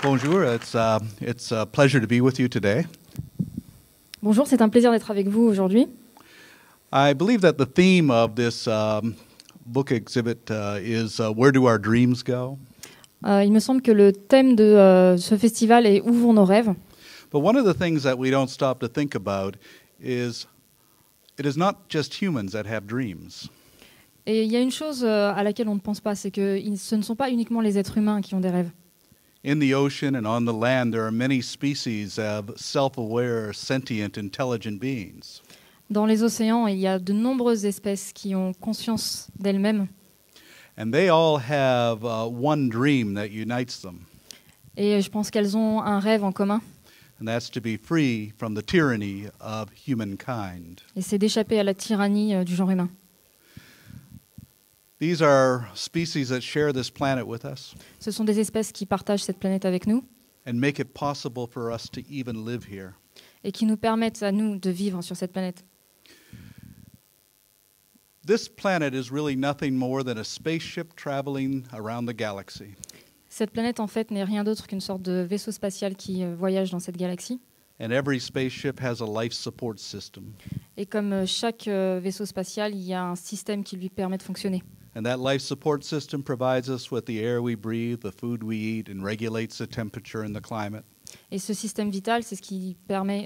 Bonjour, it's a pleasure to be with you today. Bonjour, c'est un plaisir d'être avec vous aujourd'hui. I believe that the theme of this book exhibit is Where Do Our Dreams Go? Il me semble que le thème de ce festival est Où vont nos rêves? But one of the things that we don't stop to think about is it is not just humans that have dreams. Et il y a une chose à laquelle on ne pense pas, c'est que ce ne sont pas uniquement les êtres humains qui ont des rêves. In the ocean and on the land, there are many species of self-aware, sentient, intelligent beings. Dans les océans, il y a de nombreuses espèces qui ont conscience d'elles-mêmes. And they all have one dream that unites them, Et je pense qu'elles ont un rêve en commun. and that's to be free from the tyranny of humankind. Et c'est d'échapper à la tyrannie du genre humain. These are species that share this planet with us Ce sont des espèces qui partagent cette planète avec nous and make it possible for us to even live here. et qui nous permettent à nous de vivre sur cette planète. This planet is really nothing more than a spaceship traveling around the galaxy. Cette planète, en fait, n'est rien d'autre qu'une sorte de vaisseau spatial qui voyage dans cette galaxie. And every spaceship has a life support system. Et comme chaque vaisseau spatial, il y a un système qui lui permet de fonctionner. And that life support system provides us with the air we breathe, the food we eat, and regulates the temperature and the climate. Et ce système vital, c'est ce qui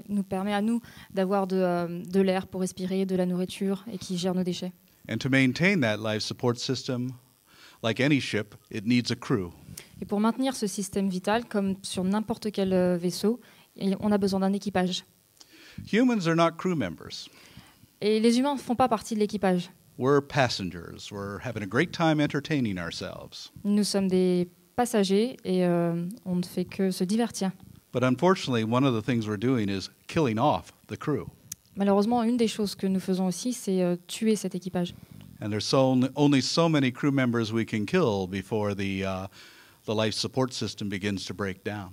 nous permet à nous d'avoir de l'air pour respirer, de la nourriture et qui gère nos déchets. And to maintain that life support system, like any ship, it needs a crew. Et pour maintenir ce système vital, comme sur n'importe quel vaisseau, on a besoin d'un équipage. Humans are not crew members. Et les humains ne font pas partie de l'équipage. We're passengers. We're having a great time entertaining ourselves. Nous sommes des passagers et on ne fait que se divertir. But unfortunately, one of the things we're doing is killing off the crew. Malheureusement, une des choses que nous faisons aussi, c'est tuer cet équipage. And there's only so many crew members we can kill before the life support system begins to break down.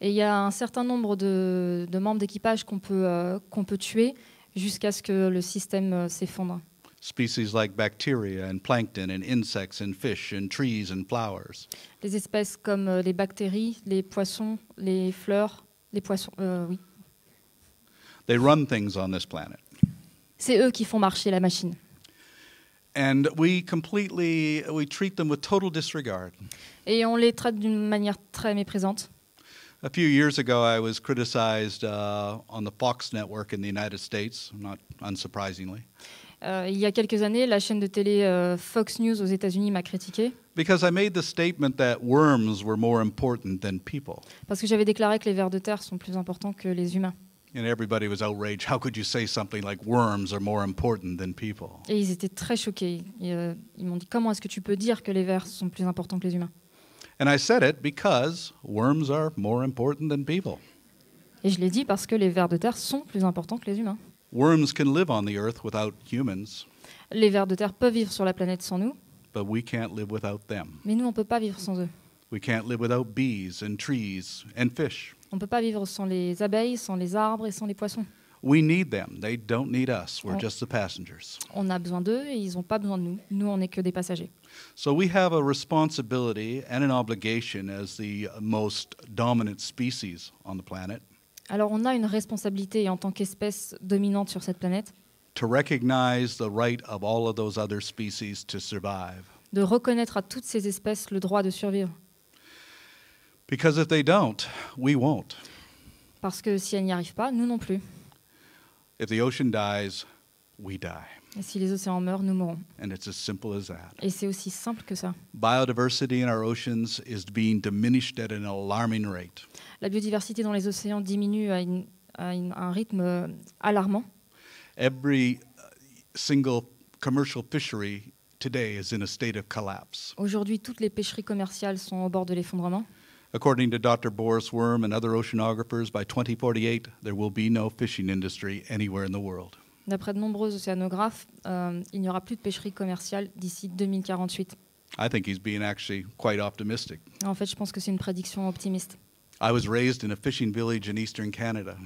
Et il y a un certain nombre de membres d'équipage qu'on peut tuer jusqu'à ce que le système s'effondre. Species like bacteria and plankton and insects and fish and trees and flowers. Les espèces comme les bactéries, les poissons, les fleurs, les poissons, oui. They run things on this planet. C'est eux qui font marcher la machine. And we treat them with total disregard. Et on les traite d'une manière très méprisante. A few years ago, I was criticized on the Fox network in the United States, not unsurprisingly, Il y a quelques années, la chaîne de télé Fox News aux États-Unis m'a critiqué because I made the statement that worms were more important than people. parce que j'avais déclaré que les vers de terre sont plus importants que les humains. And everybody was outraged. How could you say something like worms are more important than people? Et ils étaient très choqués. Ils m'ont dit, comment est-ce que tu peux dire que les vers sont plus importants que les humains? And I said it because worms are more important than people. Et je l'ai dit parce que les vers de terre sont plus importants que les humains. Worms can live on the earth without humans, Les vers de terre peuvent vivre sur la planète sans nous, but we can't live without them. mais nous, on ne peut pas vivre sans eux. We can't live without bees and trees and fish. On ne peut pas vivre sans les abeilles, sans les arbres et sans les poissons. We need them. They don't need us. We're Oh. just the passengers. On a besoin d'eux et ils n'ont pas besoin de nous. Nous, on n'est que des passagers. So we have a responsibility and an obligation as the most dominant species on the planet Alors on a une responsabilité en tant qu'espèce dominante sur cette planète to recognize the right of all of those other species to survive. de reconnaître à toutes ces espèces le droit de survivre. Because if they don't, we won't. Parce que si elles n'y arrivent pas, nous non plus. If the ocean dies, we die. Et si les océans meurent, nous mourrons. And it's as simple as that. Et c'est aussi simple que ça. Biodiversity in our oceans is being diminished at an alarming rate. La biodiversité dans les océans diminue à un rythme alarmant. Every single commercial fishery today is in a state of collapse. Aujourd'hui, toutes les pêcheries commerciales sont au bord de l'effondrement. According to Dr. Boris Worm and other oceanographers, by 2048, there will be no fishing industry anywhere in the world. D'après de nombreux océanographes, il n'y aura plus de pêcherie commerciale d'ici 2048. I think he's being actually quite optimistic. En fait, je pense que c'est une prédiction optimiste. I was raised in a fishing village in eastern Canada,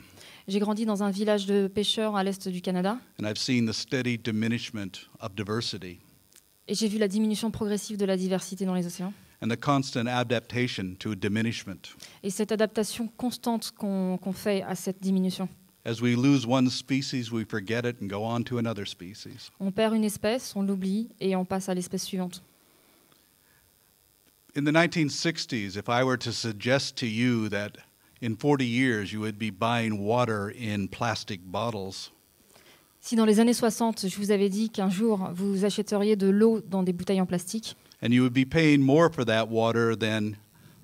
J'ai grandi dans un village de pêcheurs à l'est du Canada and I've seen the steady diminishment of diversity. et j'ai vu la diminution progressive de la diversité dans les océans. and the constant adaptation to diminishment. Et cette adaptation constante qu'on fait à cette diminution. As we lose one species, we forget it and go on to another species. On perd une espèce, on l'oublie et on passe à l'espèce suivante. In the 1960s, if I were to suggest to you that in 40 years you would be buying water in plastic bottles, Si dans les années 60, je vous avais dit qu'un jour, vous achèteriez de l'eau dans des bouteilles en plastique and you would be paying more for that water than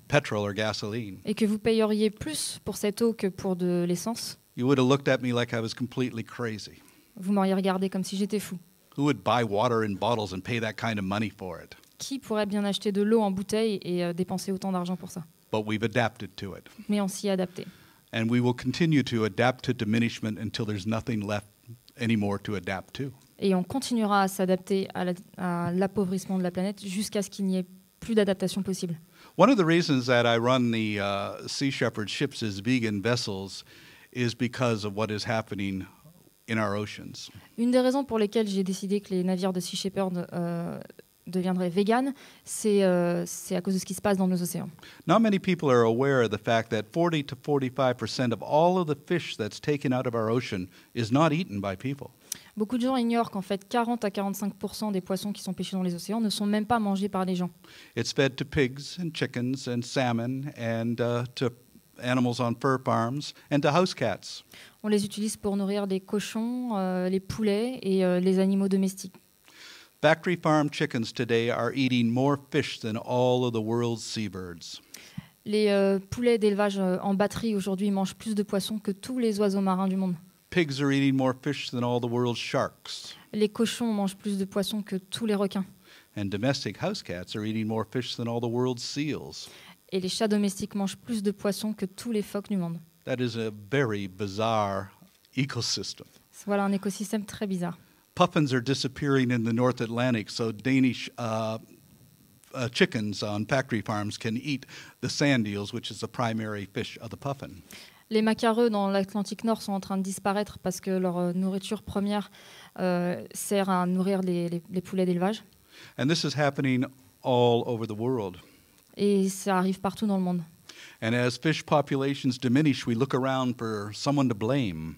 petrol or gasoline, et que vous payeriez plus pour cette eau que pour de l'essence, you would have looked at me like I was completely crazy. vous m'auriez regardé comme si j'étais fou. Who would buy water in bottles and pay that kind of money for it? Qui pourrait bien acheter de l'eau en bouteille et dépenser autant d'argent pour ça? But we've adapted to it. Mais on s'y est adapté. And we will continue to adapt to diminishment until there's nothing left anymore to adapt to. Et on continuera à s'adapter à l'appauvrissement de la planète jusqu'à ce qu'il n'y ait plus d'adaptation possible. One of the reasons that I run the Sea Shepherd ships as vegan vessels is because of what is happening in our oceans. Une des raisons pour lesquelles j'ai décidé que les navires de Sea Shepherd deviendraient véganes, c'est à cause de ce qui se passe dans nos océans. Not many people are aware of the fact that 40 to 45% of all of the fish that's taken out of our ocean is not eaten by people. Beaucoup de gens ignorent qu'en fait 40 à 45% des poissons qui sont pêchés dans les océans ne sont même pas mangés par les gens. It's fed to pigs and chickens and salmon and to animals on fur farms and to house cats. On les utilise pour nourrir les cochons, les poulets et les animaux domestiques. Factory farm chickens today are eating more fish than all of the world's seabirds. Les poulets d'élevage en batterie aujourd'hui mangent plus de poissons que tous les oiseaux marins du monde. Pigs are eating more fish than all the world's sharks. Les cochons mangent plus de poissons que tous les requins. And domestic house cats are eating more fish than all the world's seals. Et les chats domestiques mangent plus de poissons que tous les phoques du monde. That is a very bizarre ecosystem. Voilà un écosystème très bizarre. Puffins are disappearing in the North Atlantic, so Danish chickens on factory farms can eat the sand eels, which is the primary fish of the puffin. Les macareux dans l'Atlantique Nord sont en train de disparaître parce que leur nourriture première sert à nourrir les poulets d'élevage. And this is happening all over the world. Et ça arrive partout dans le monde. And as fish populations diminish, we look around for someone to blame.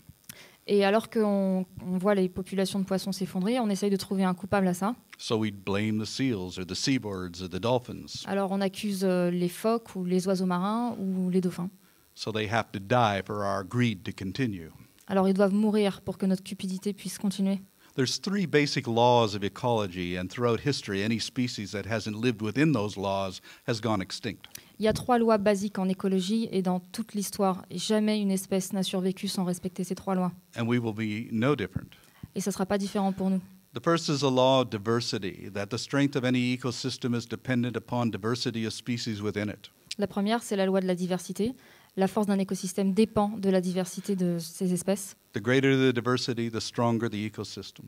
Et alors qu'on voit les populations de poissons s'effondrer, on essaye de trouver un coupable à ça. So we blame the seals or the seabirds or the dolphins. Alors on accuse les phoques ou les oiseaux marins ou les dauphins. So they have to die for our greed to continue. Alors ils doivent mourir pour que notre cupidité puisse continuer. There's three basic laws of ecology, and throughout history, any species that hasn't lived within those laws has gone extinct. Il y a 3 lois basiques en écologie et dans toute l'histoire. Et jamais une espèce n'a survécu sans respecter ces 3 lois. And we will be no different. Et ça ne sera pas différent pour nous. The first is a law of diversity, that the strength of any ecosystem is dependent upon diversity of species within it. La première, c'est la loi de la diversité. La force d'un écosystème dépend de la diversité de ses espèces. The greater the diversity, the stronger the ecosystem.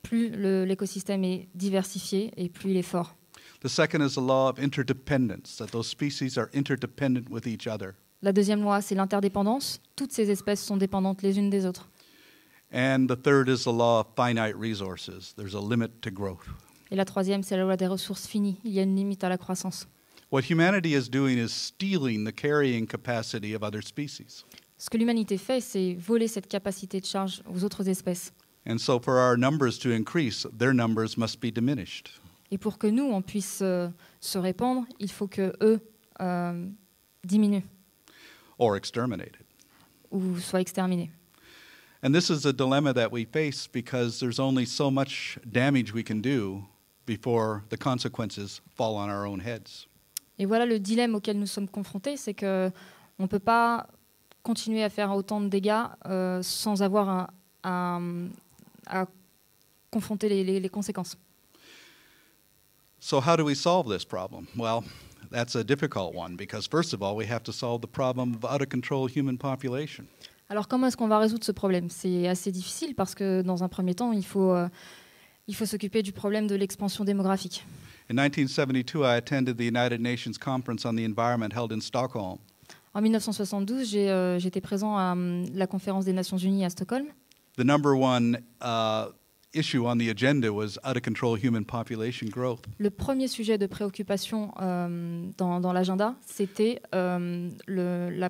Plus l'écosystème est diversifié et plus il est fort. The second is the law of interdependence, that those species are interdependent with each other. La deuxième loi, c'est l'interdépendance. Toutes ces espèces sont dépendantes les unes des autres. And the third is the law of finite resources. There's a limit to growth. Et la troisième, c'est la loi des ressources finies. Il y a une limite à la croissance. What humanity is doing is stealing the carrying capacity of other species. Ce que l'humanité fait, c'est voler cette capacité de charge aux autres espèces. And so for our numbers to increase, their numbers must be diminished. Et pour que nous, on puisse se répandre, il faut que eux diminuent Or exterminated. ou soient exterminés. And this is a dilemma that we face because there's only so much damage we can do before the consequences fall on our own heads. Et voilà le dilemme auquel nous sommes confrontés, c'est qu'on ne peut pas continuer à faire autant de dégâts sans avoir à confronter les conséquences. So how do we solve this problem? Well, that's a difficult one because first of all, we have to solve the problem of out-of-control human population. Alors comment est-ce qu'on va résoudre ce problème? C'est assez difficile parce que dans un premier temps, il faut s'occuper du problème de l'expansion démographique. In 1972, I attended the United Nations Conference on the Environment held in Stockholm. En 1972, j'étais présent à la conférence des Nations Unies à Stockholm. The number one issue on the agenda was out of control human population growth. Le premier sujet de préoccupation dans l'agenda, c'était la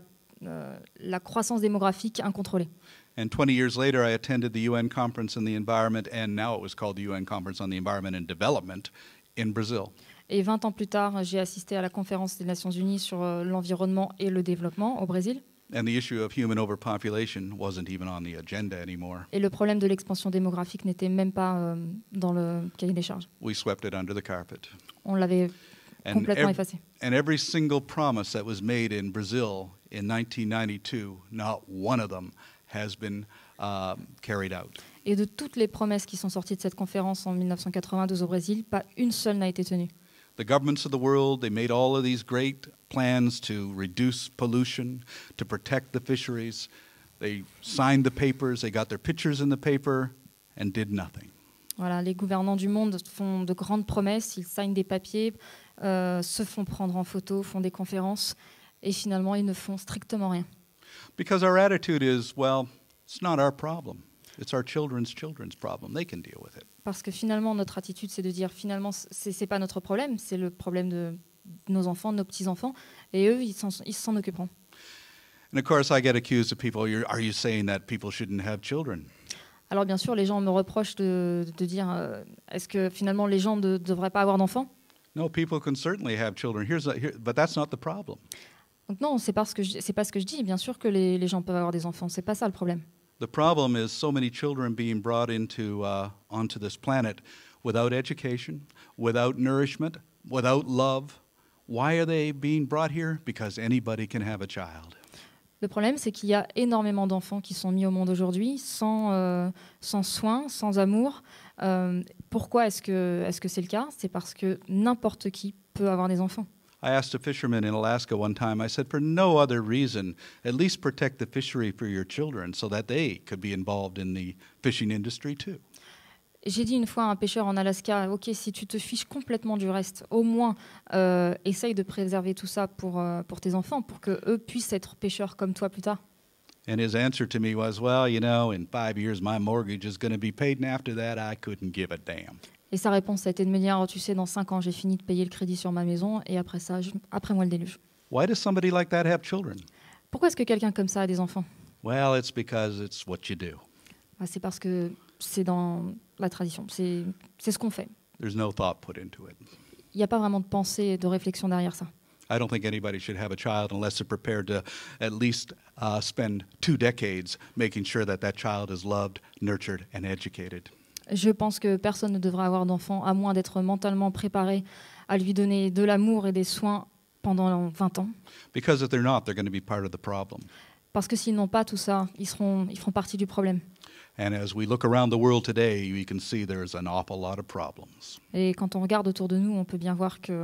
croissance démographique incontrôlée. And 20 years later, I attended the UN Conference on the Environment, and now it was called the UN Conference on the Environment and Development in Brazil. Et 20 ans plus tard, j'ai assisté à la conférence des Nations Unies sur l'environnement et le développement au Brésil. And the issue of human overpopulation wasn't even on the agenda anymore. Et le problème de l'expansion démographique n'était même pas dans le cahier des charges. We swept it under the carpet. On l'avait complètement effacé. And every single promise that was made in Brazil in 1992, not one of them has been carried out. Et de toutes les promesses qui sont sorties de cette conférence en 1992 au Brésil, pas une seule n'a été tenue. The governments of the world, they made all of these great plans to reduce pollution, to protect the fisheries. They signed the papers, they got their pictures in the paper, and did nothing. Voilà, les gouvernants du monde font de grandes promesses, ils signent des papiers, se font prendre en photo, font des conférences, et finalement, ils ne font strictement rien. Because our attitude is, well, it's not our problem. It's our children's problem. They can deal with it. Parce que finalement, notre attitude, c'est de dire, finalement, c'est pas notre problème, c'est le problème de nos enfants, de nos petits-enfants, et eux, ils s'en occuperont. And of course, I get accused of people, are you saying that people shouldn't have children? Alors bien sûr, les gens me reprochent de dire, est-ce que finalement, les gens ne devraient pas avoir d'enfants? No, people can certainly have children. But that's not the problem. Donc non, c'est pas ce que je dis. Bien sûr que les gens peuvent avoir des enfants, c'est pas ça le problème. The problem is so many children being brought onto this planet without education, without nourishment, without love. Why are they being brought here? Because anybody can have a child. Le problème, c'est qu'il y a énormément d'enfants qui sont mis au monde aujourd'hui sans soins, sans amour. Pourquoi est-ce que c'est le cas? C'est parce que n'importe qui peut avoir des enfants. I asked a fisherman in Alaska one time, I said, for no other reason, at least protect the fishery for your children so that they could be involved in the fishing industry too. J'ai dit une fois à un pêcheur en Alaska, ok, si tu te fiches complètement du reste, au moins essaye de préserver tout ça pour tes enfants, pour qu'eux puissent être pêcheurs comme toi plus tard. And his answer to me was, well, you know, in 5 years my mortgage is going to be paid, and after that I couldn't give a damn. Et sa réponse a été de me dire, oh, tu sais, dans 5 ans, j'ai fini de payer le crédit sur ma maison, et après ça, après moi le déluge. Why does somebody like that have children? Pourquoi est-ce que quelqu'un comme ça a des enfants? Well, it's because it's what you do. C'est parce que c'est dans la tradition, c'est ce qu'on fait. There's no thought put into it. Il n'y a pas vraiment de pensée et de réflexion derrière ça. I don't think anybody should have a child unless they're prepared to at least spend 2 decades making sure that that child is loved, nurtured, and educated. Je pense que personne ne devrait avoir d'enfant à moins d'être mentalement préparé à lui donner de l'amour et des soins pendant 20 ans. Because if they're not, they're going to be part of the problem. Parce que s'ils n'ont pas tout ça, ils feront partie du problème. And as we look around the world today, we can see there's an awful lot of problems. Et quand on regarde autour de nous, on peut bien voir qu'il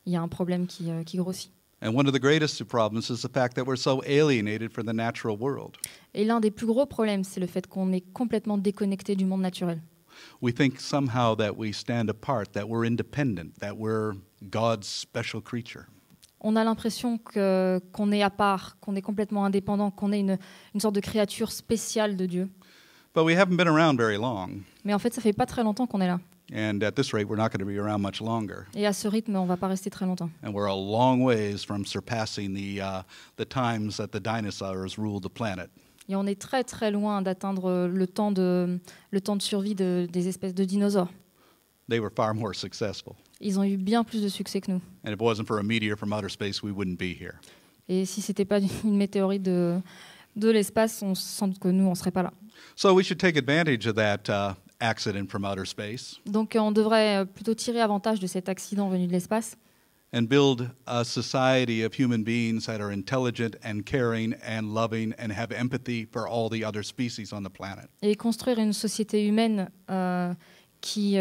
y a un problème qui grossit. And one of the greatest problems is the fact that we're so alienated from the natural world. Et l'un des plus gros problèmes, c'est le fait qu'on est complètement déconnecté du monde naturel. We think somehow that we stand apart, that we're independent, that we're God's special creature. On a l'impression qu'on est à part, qu'on est complètement indépendant, qu'on est une sorte de créature spéciale de Dieu. But we haven't been around very long. Mais en fait, ça fait pas très longtemps qu'on est là. And at this rate, we're not going to be around much longer. Et à ce rythme, on va pas rester très longtemps. And we're a long ways from surpassing the times that the dinosaurs ruled the planet. Et on est très très loin d'atteindre le temps de survie des espèces de dinosaures. They were far more successful. Ils ont eu bien plus de succès que nous. And if it wasn't for a meteor from outer space, we wouldn't be here. Et si c'était pas une météorite de l'espace, on sent que nous, on serait pas là. So we should take advantage of that accident from outer space Donc on devrait plutôt tirer avantage de cet accident venu de l'espace and build a society of human beings that are intelligent and caring and loving and have empathy for all the other species on the planet. et construire une société humaine qui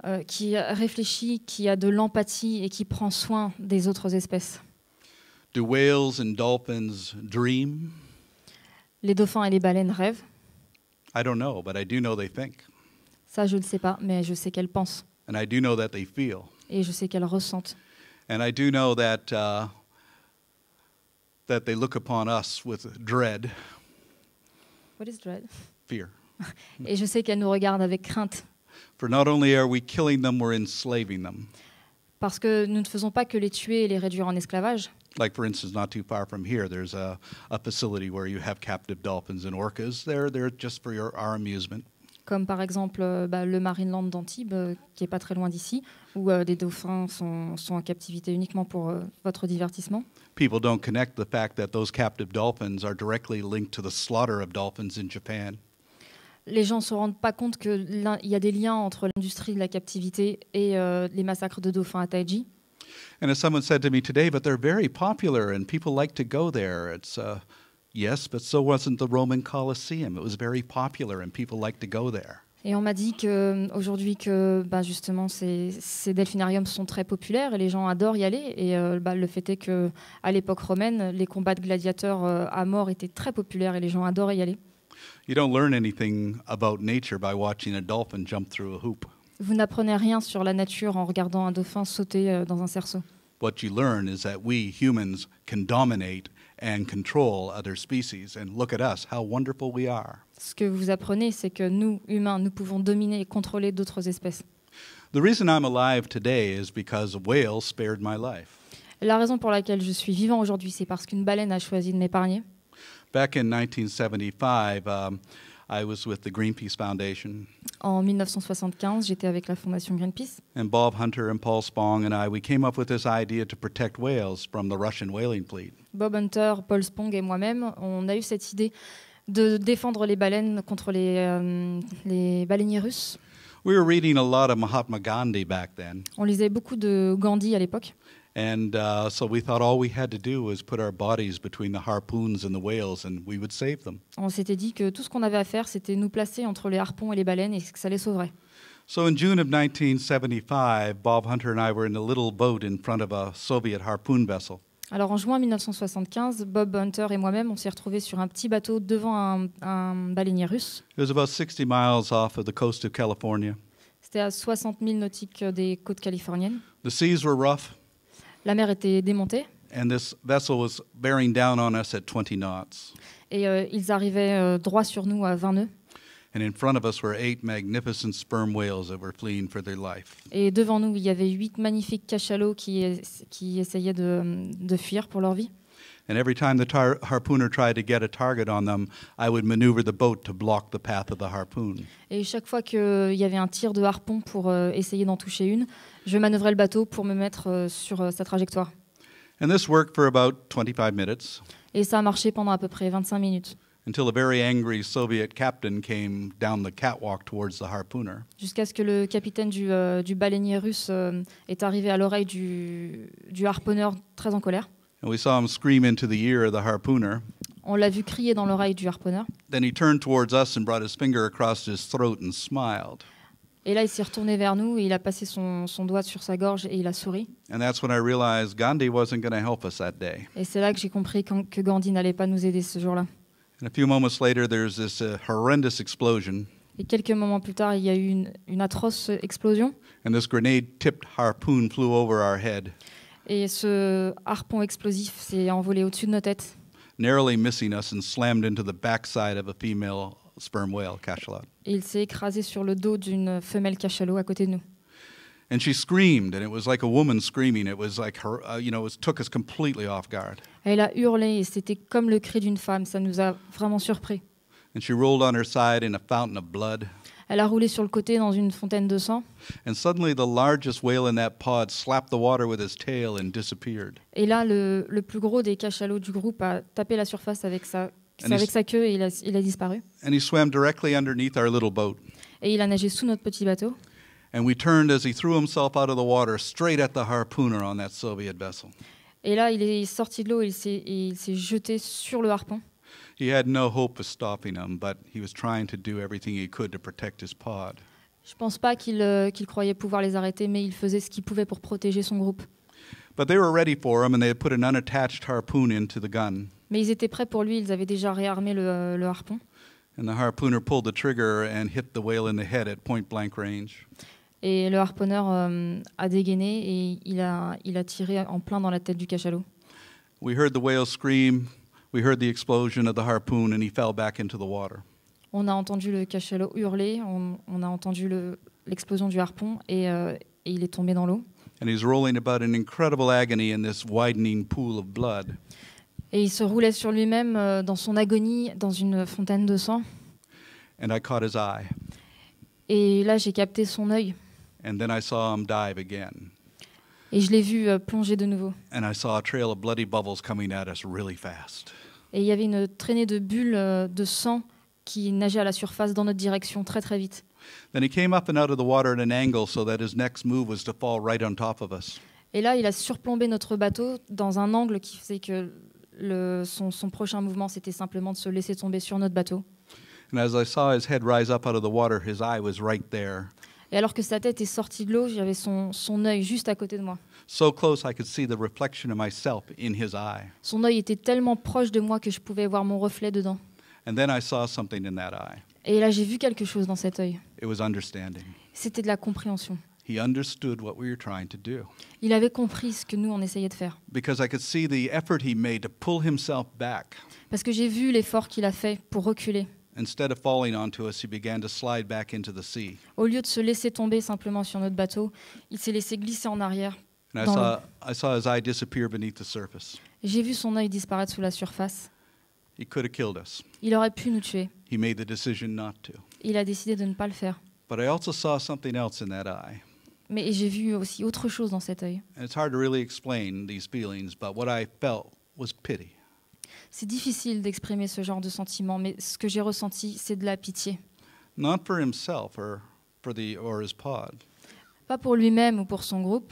réfléchit, qui a de l'empathie et qui prend soin des autres espèces. Do whales and dolphins dream? Les dauphins et les baleines rêvent. I don't know, but I do know they think. Ça, je ne sais pas, mais je sais qu'elles pensent. And I do know that they feel. Et je sais qu'elles ressentent. And I do know that they look upon us with dread, What is dread? fear. Et je sais qu'elles nous regardent avec crainte. For not only are we killing them, we're enslaving them. Parce que nous ne faisons pas que les tuer et les réduire en esclavage. Like, for instance, not too far from here, there's a facility where you have captive dolphins and orcas. They're just for our amusement. Comme par exemple le Marineland d'Antibes, qui n'est pas très loin d'ici, où des dauphins sont en captivité uniquement pour votre divertissement. People don't connect the fact that those captive dolphins are directly linked to the slaughter of dolphins in Japan. Les gens ne se rendent pas compte qu'il y a des liens entre l'industrie de la captivité et les massacres de dauphins à Taiji. And as someone said to me today, but they're very popular and people like to go there. It's yes, but so wasn't the Roman Colosseum. It was very popular and people like to go there. Et on m'a dit qu'aujourd'hui, justement, ces delphinariums sont très populaires et les gens adorent y aller. Et le fait est qu'à l'époque romaine, les combats de gladiateurs à mort étaient très populaires et les gens adoraient y aller. You don't learn anything about nature by watching a dolphin jump through a hoop. Vous n'apprenez rien sur la nature en regardant un dauphin sauter dans un cerceau. What you learn is that we humans can dominate and control other species. And look at us, how wonderful we are. Ce que vous apprenez, c'est que nous, humains, nous pouvons dominer et contrôler d'autres espèces. The reason I'm alive today is because a whale spared my life. La raison pour laquelle je suis vivant aujourd'hui, c'est parce qu'une baleine a choisi de m'épargner. Back in 1975, I was with the Greenpeace Foundation. En 1975, j'étais avec la fondation Greenpeace. And Bob Hunter and Paul Spong and we came up with this idea to protect whales from the Russian whaling fleet. Bob Hunter, Paul Spong et moi-même, on a eu cette idée de défendre les baleines contre les baleiniers russes. We were reading a lot of Mahatma Gandhi back then. On lisait beaucoup de Gandhi à l'époque. And so we thought all we had to do was put our bodies between the harpoons and the whales and we would save them. On s'était dit que tout ce qu'on avait à faire, c'était nous placer entre les harpons et les baleines et que ça les sauverait. So in June of 1975, Bob Hunter and I were in a little boat in front of a Soviet harpoon vessel. Alors en juin 1975, Bob Hunter et moi-même, on s'est retrouvés sur un petit bateau devant un baleinier russe. It was about 60 miles off of the coast of California. C'était à 60 000 nautiques des côtes californiennes. The seas were rough. La mer était démontée. And this vessel was bearing down on us at 20 knots. Et ils arrivaient droit sur nous à 20 nœuds. And in front of us were 8 magnificent sperm whales that were fleeing for their life. Et devant nous, il y avait 8 magnifiques cachalots qui essayaient de fuir pour leur vie. And every time the harpooner tried to get a target on them, I would maneuver the boat to block the path of the harpoon. Et chaque fois qu'il y avait un tir de harpon pour essayer d'en toucher une, je manœuvrais le bateau pour me mettre sur sa trajectoire. And this worked for about 25 minutes. Et ça a marché pendant à peu près 25 minutes. Until a very angry Soviet captain came down the catwalk towards the harpooner. Jusqu'à ce que le capitaine du baleinier russe est arrivé à l'oreille du harponneur très en colère. And we saw him scream into the ear of the harpooner. On l'a vu crier dans l'oreille du harponneur. Then he turned towards us and brought his finger across his throat and smiled. Et là, il s'est retourné vers nous et il a passé son doigt sur sa gorge et il a souri. And that's when I realized Gandhi wasn't going to help us that day. Et c'est là que j'ai compris que Gandhi n'allait pas nous aider ce jour-là. And a few moments later, there's this horrendous explosion. Et quelques moments plus tard, il y a eu une atroce explosion. And this grenade-tipped harpoon flew over our head, Et ce harpon explosif s'est envolé au-dessus de nos têtes. narrowly missing us and slammed into the backside of a female sperm whale, cachalot. Et il s'est écrasé sur le dos d'une femelle cachalot à côté de nous. And she screamed, and it was like a woman screaming. It was like her, it took us completely off guard. Elle a hurlé et c'était comme le cri d'une femme. Ça nous a vraiment surpris. And she rolled on her side in a fountain of blood. Elle a roulé sur le côté dans une fontaine de sang. And suddenly the largest whale in that pod slapped the water with his tail and disappeared. Et là, le plus gros des cachalots du groupe a tapé la surface avec sa queue et il a disparu. And he swam directly underneath our little boat. Et il a nagé sous notre petit bateau. And we turned as he threw himself out of the water straight at the harpooner on that Soviet vessel. Et là, il est sorti de l'eau et il s'est jeté sur le harpon. He had no hope of stopping him, but he was trying to do everything he could to protect his pod. Je ne pense pas qu'il croyait pouvoir les arrêter, mais il faisait ce qu'il pouvait pour protéger son groupe. But they were ready for him, and they had put an unattached harpoon into the gun. Mais ils étaient prêts pour lui, ils avaient déjà réarmé le harpon. And the harpooner pulled the trigger and hit the whale in the head at point-blank range. Et le harponneur a dégainé et il a tiré en plein dans la tête du cachalot. We heard the whale scream. We heard the explosion of the harpoon, and he fell back into the water. On a entendu le cachalot hurler, on a entendu l'explosion du harpon et il est tombé dans l'eau. And he's rolling about in incredible agony in this widening pool of blood. Et il se roulait sur lui-même dans son agonie, dans une fontaine de sang. And I caught his eye. Et là, j'ai capté son œil. And then I saw him dive again. Et je l'ai vu plonger de nouveau. And I saw a trail of bloody bubbles coming at us really fast. Et il y avait une traînée de bulles de sang qui nageait à la surface dans notre direction très très vite. Then he came up and out of the water at an angle so that his next move was to fall right on top of us. Et là, il a surplombé notre bateau dans un angle qui faisait que son prochain mouvement, c'était simplement de se laisser tomber sur notre bateau. And as I saw his head rise up out of the water, his eye was right there. Et alors que sa tête est sortie de l'eau, j'avais son œil juste à côté de moi. So close I could see the reflection of myself in his eye. Son œil était tellement proche de moi que je pouvais voir mon reflet dedans. And then I saw something in that eye. Et là, j'ai vu quelque chose dans cet œil. It was understanding. C'était de la compréhension. He understood what we were trying to do. Il avait compris ce que nous, on essayait de faire. Because I could see the effort he made to pull himself back. Parce que j'ai vu l'effort qu'il a fait pour reculer. Instead of falling onto us, he began to slide back into the sea. Au lieu de se laisser tomber simplement sur notre bateau, il s'est laissé glisser en arrière. And I saw his eye disappear beneath the surface. J'ai vu son œil disparaître sous la surface. He could have killed us. Il aurait pu nous tuer. He made the decision not to. Il a décidé de ne pas le faire. But I also saw something else in that eye. Mais j'ai vu aussi autre chose dans cet œil. And it's hard to really explain these feelings, but what I felt was pity. C'est difficile d'exprimer ce genre de sentiment, mais ce que j'ai ressenti, c'est de la pitié. Not for himself or his pod, Pas pour lui-même ou pour son groupe,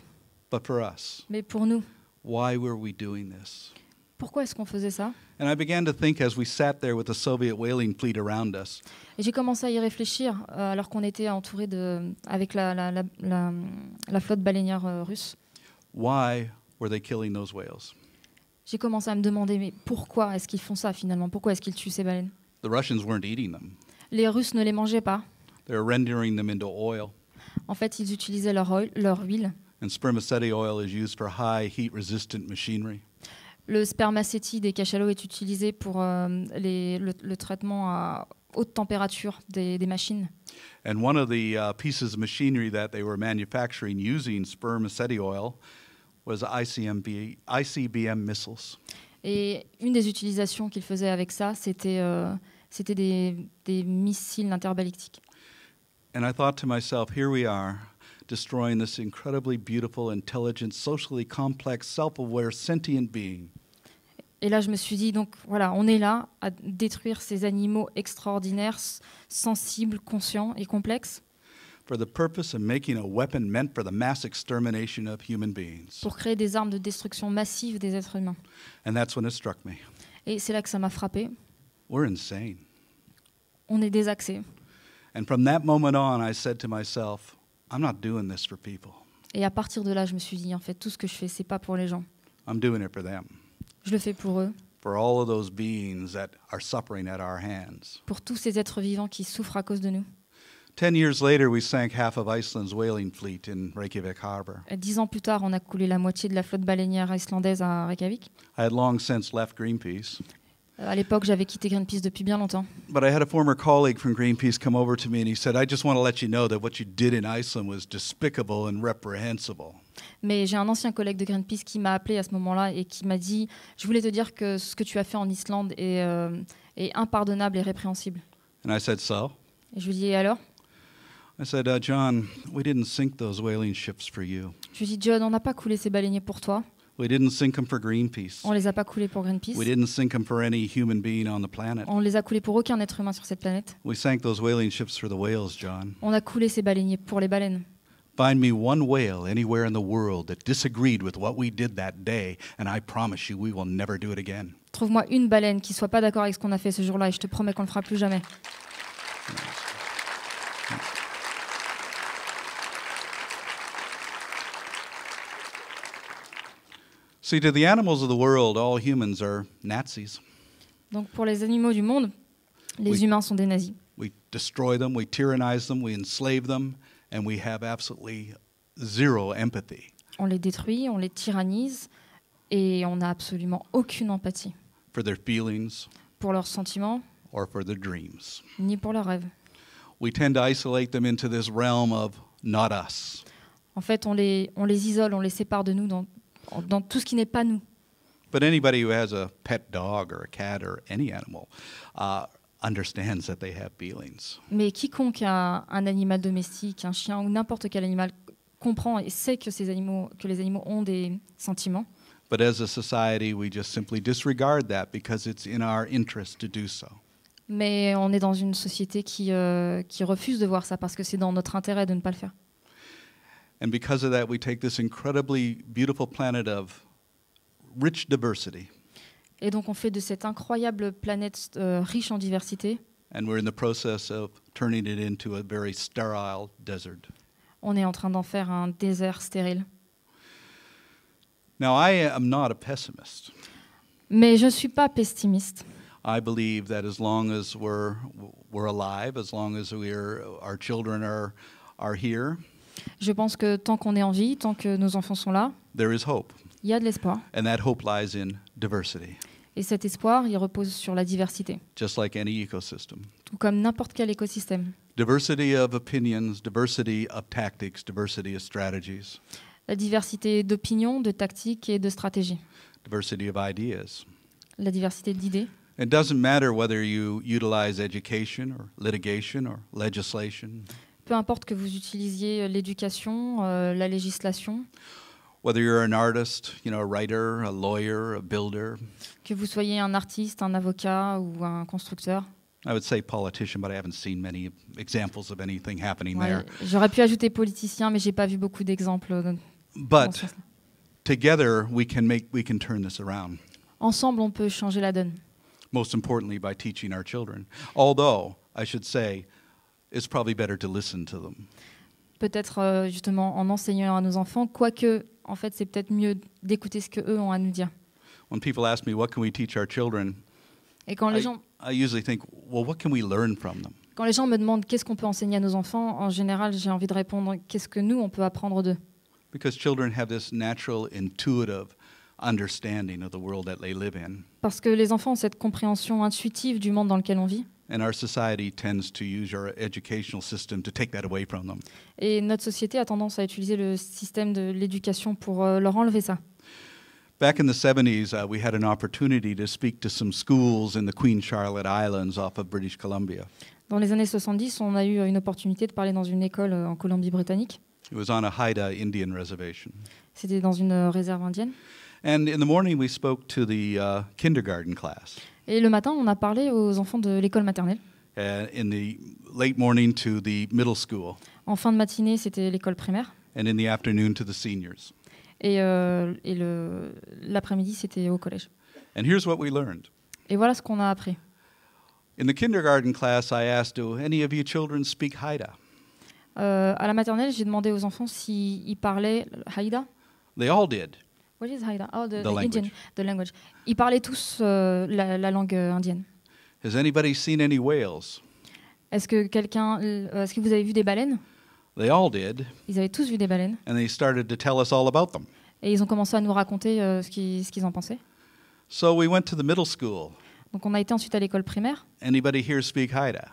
but for us. mais pour nous. Why were we doing this? Pourquoi est-ce qu'on faisait ça? And I began to think as we sat there with the Soviet whaling fleet around us. Et j'ai commencé à y réfléchir alors qu'on était entouré avec la flotte baleinière russe. Why were they killing those whales? J'ai commencé à me demander, mais pourquoi est-ce qu'ils font ça finalement? Pourquoi est-ce qu'ils tuent ces baleines? The Russians weren't eating them. Les Russes ne les mangeaient pas. They were rendering them into oil. En fait, ils utilisaient leur huile. And spermaceti oil is used for high heat-resistant machinery. Le spermacétide des cachalots est utilisé pour le traitement à haute température des machines. And one of the pieces of machinery that they were manufacturing using spermaceti oil was ICBM missiles. Et une des utilisations qu'ils faisaient avec ça, c'était des missiles interbalistiques. And I thought to myself, here we are, destroying this incredibly beautiful, intelligent, socially complex, self-aware, sentient being. Et là, je me suis dit, donc voilà, on est là à détruire ces animaux extraordinaires, sensibles, conscients et complexes, For the purpose of making a weapon meant for the mass extermination of human beings. pour créer des armes de destruction massive des êtres humains. And that's when it struck me. Et c'est là que ça m'a frappé. We're insane. On est désaxés. And from that moment on, I said to myself, I'm not doing this for people. Et à partir de là, je me suis dit, en fait, tout ce que je fais, c'est pas pour les gens. I'm doing it for them. Je le fais pour eux, For all of those beings that are suffering at our hands. pour tous ces êtres vivants qui souffrent à cause de nous. 10 years later, we sank half of Iceland's whaling fleet in Reykjavik harbor. 10 ans plus tard, on a coulé la moitié de la flotte baleinière islandaise à Reykjavik. I had long since left Greenpeace, À l'époque, j'avais quitté Greenpeace depuis bien longtemps. but I had a former colleague from Greenpeace come over to me and he said, I just want to let you know that what you did in Iceland was despicable and reprehensible. Mais j'ai un ancien collègue de Greenpeace qui m'a appelé à ce moment-là et qui m'a dit « Je voulais te dire que ce que tu as fait en Islande est impardonnable et répréhensible. And I said, so? » Et je lui ai dit « Et alors ?» I said, John, we didn't sink those whaling ships for you. Je lui ai dit « John, on n'a pas coulé ces baleiniers pour toi. We didn't sink them for Greenpeace. On les a pas coulés pour Greenpeace. We didn't sink them for any human being on the planet. On les a coulés pour aucun être humain sur cette planète. We sank those whaling ships for the whales, John. On a coulé ces baleiniers pour les baleines. Find me one whale anywhere in the world that disagreed with what we did that day, and I promise you we will never do it again. Trouve-moi une baleine qui soit pas d'accord avec ce qu'on a fait ce jour-là et je te promets qu'on le fera plus jamais. See, to the animals of the world, all humans are Nazis. Donc pour les animaux du monde, les humains sont des nazis. We destroy them, we tyrannize them, we enslave them, and we have absolutely zero empathy On les détruit, on les tyrannise et on n'a absolument aucune empathie for their feelings pour leurs sentiments or for their dreams. ni pour leurs rêves. We tend to isolate them into this realm of not us. En fait, on les isole, on les sépare de nous dans tout ce qui n'est pas nous. But anybody who has a pet dog or a cat or any animal understands that they have feelings. Mais quiconque a un animal domestique, un chien ou n'importe quel animal comprend et sait que les animaux ont des sentiments. But as a society, we just simply disregard that because it's in our interest to do so. Mais on est dans une société qui refuse de voir ça parce que c'est dans notre intérêt de ne pas le faire. And because of that, we take this incredibly beautiful planet of rich diversity, Et donc on fait de cette incroyable planète riche en diversité, and we're in the process of turning it into a very sterile desert. on est en train d'en faire un désert stérile. Now, I am not a pessimist. Mais je ne suis pas pessimiste. I believe that as long as we're alive, as long as our children are here, Je pense que tant qu'on est en vie, tant que nos enfants sont là, there is hope. il y a de l'espoir. And that hope lies in diversity, Et cet espoir, il repose sur la diversité, just like any ecosystem. tout comme n'importe quel écosystème. Diversity of opinions, diversity of tactics, diversity of strategies, La diversité d'opinions, de tactiques et de stratégies. diversity of ideas. La diversité d'idées. It doesn't matter whether you utilize education or litigation or legislation, Peu importe que vous utilisiez l'éducation, la législation, whether you're an artist, a writer, a lawyer, a builder. que vous soyez un artiste, un avocat ou un constructeur. I would say politician, but I haven't seen many examples of anything happening Ouais, there. j'aurais pu ajouter politicien, mais j'ai pas vu beaucoup d'exemples. Dans ce But sens-là. together we can turn this around. Ensemble, on peut changer la donne. Most importantly, by teaching our children. Although I should say, it's probably better to listen to them. Peut-être justement en enseignant à nos enfants, quoique, en fait, c'est peut-être mieux d'écouter ce qu'eux ont à nous dire. When people ask me what can we teach our children, Et quand les gens I usually think, well, what can we learn from them? Quand les gens me demandent qu'est-ce qu'on peut enseigner à nos enfants, en général, j'ai envie de répondre qu'est-ce que nous, on peut apprendre d'eux. Because children have this natural, intuitive understanding of the world that they live in. Parce que les enfants ont cette compréhension intuitive du monde dans lequel on vit. And our society tends to use our educational system to take that away from them. Et notre société a tendance à utiliser le système de l'éducation pour leur enlever ça. Back in the 70s, we had an opportunity to speak to some schools in the Queen Charlotte Islands off of British Columbia. Dans les années 70, on a eu une opportunité de parler dans une école en Colombie-Britannique. It was on a Haida Indian reservation. C'était dans une réserve indienne. And in the morning, we spoke to the kindergarten class. Et le matin, on a parlé aux enfants de l'école maternelle. In the late morning to the middle school. En fin de matinée, c'était l'école primaire. And in the afternoon to the seniors. Et l'après-midi, c'était au collège. And here's what we learned. Et voilà ce qu'on a appris. In the kindergarten class, I asked, do any of you children speak Haida? À la maternelle, j'ai demandé aux enfants s'ils parlaient Haida. They all did. What is Haida? Oh, The Indian, language. the language. Ils parlaient tous la langue indienne. Has anybody seen any whales? Est-ce que vous avez vu des baleines? They all did. Ils avaient tous vu des baleines. And they started to tell us all about them. Et ils ont commencé à nous raconter ce qu'ils en pensaient. So we went to the middle school. Donc on a été ensuite à l'école primaire. Anybody here speak Haida?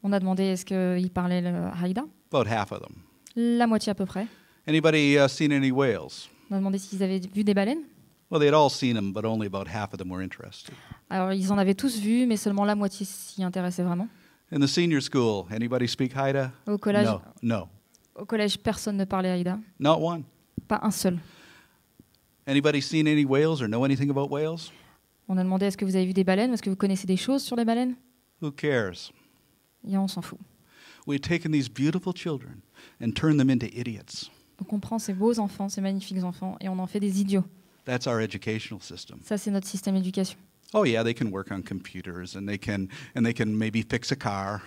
On a demandé est-ce qu'ils parlaient le Haida. About half of them. La moitié à peu près. Anybody seen any whales? On a demandé s'ils avaient vu des baleines. Well, they had all seen them, but only about half of them were interested. Alors ils en avaient tous vu, mais seulement la moitié s'y intéressait vraiment. In the senior school, anybody speak Haida? Au collège, No, no, au collège, personne ne parlait Haida. not one. Pas un seul. Anybody seen any whales or know anything about whales? On a demandé est-ce que vous avez vu des baleines, est-ce que vous connaissez des choses sur les baleines. Who cares? Et on s'en fout. We had taken these beautiful children and turned them into idiots. Donc on prend ces beaux enfants, ces magnifiques enfants, et on en fait des idiots. That's our educational system. Ça, c'est notre système d'éducation. Oh yeah, they can work on computers and they can maybe fix a car.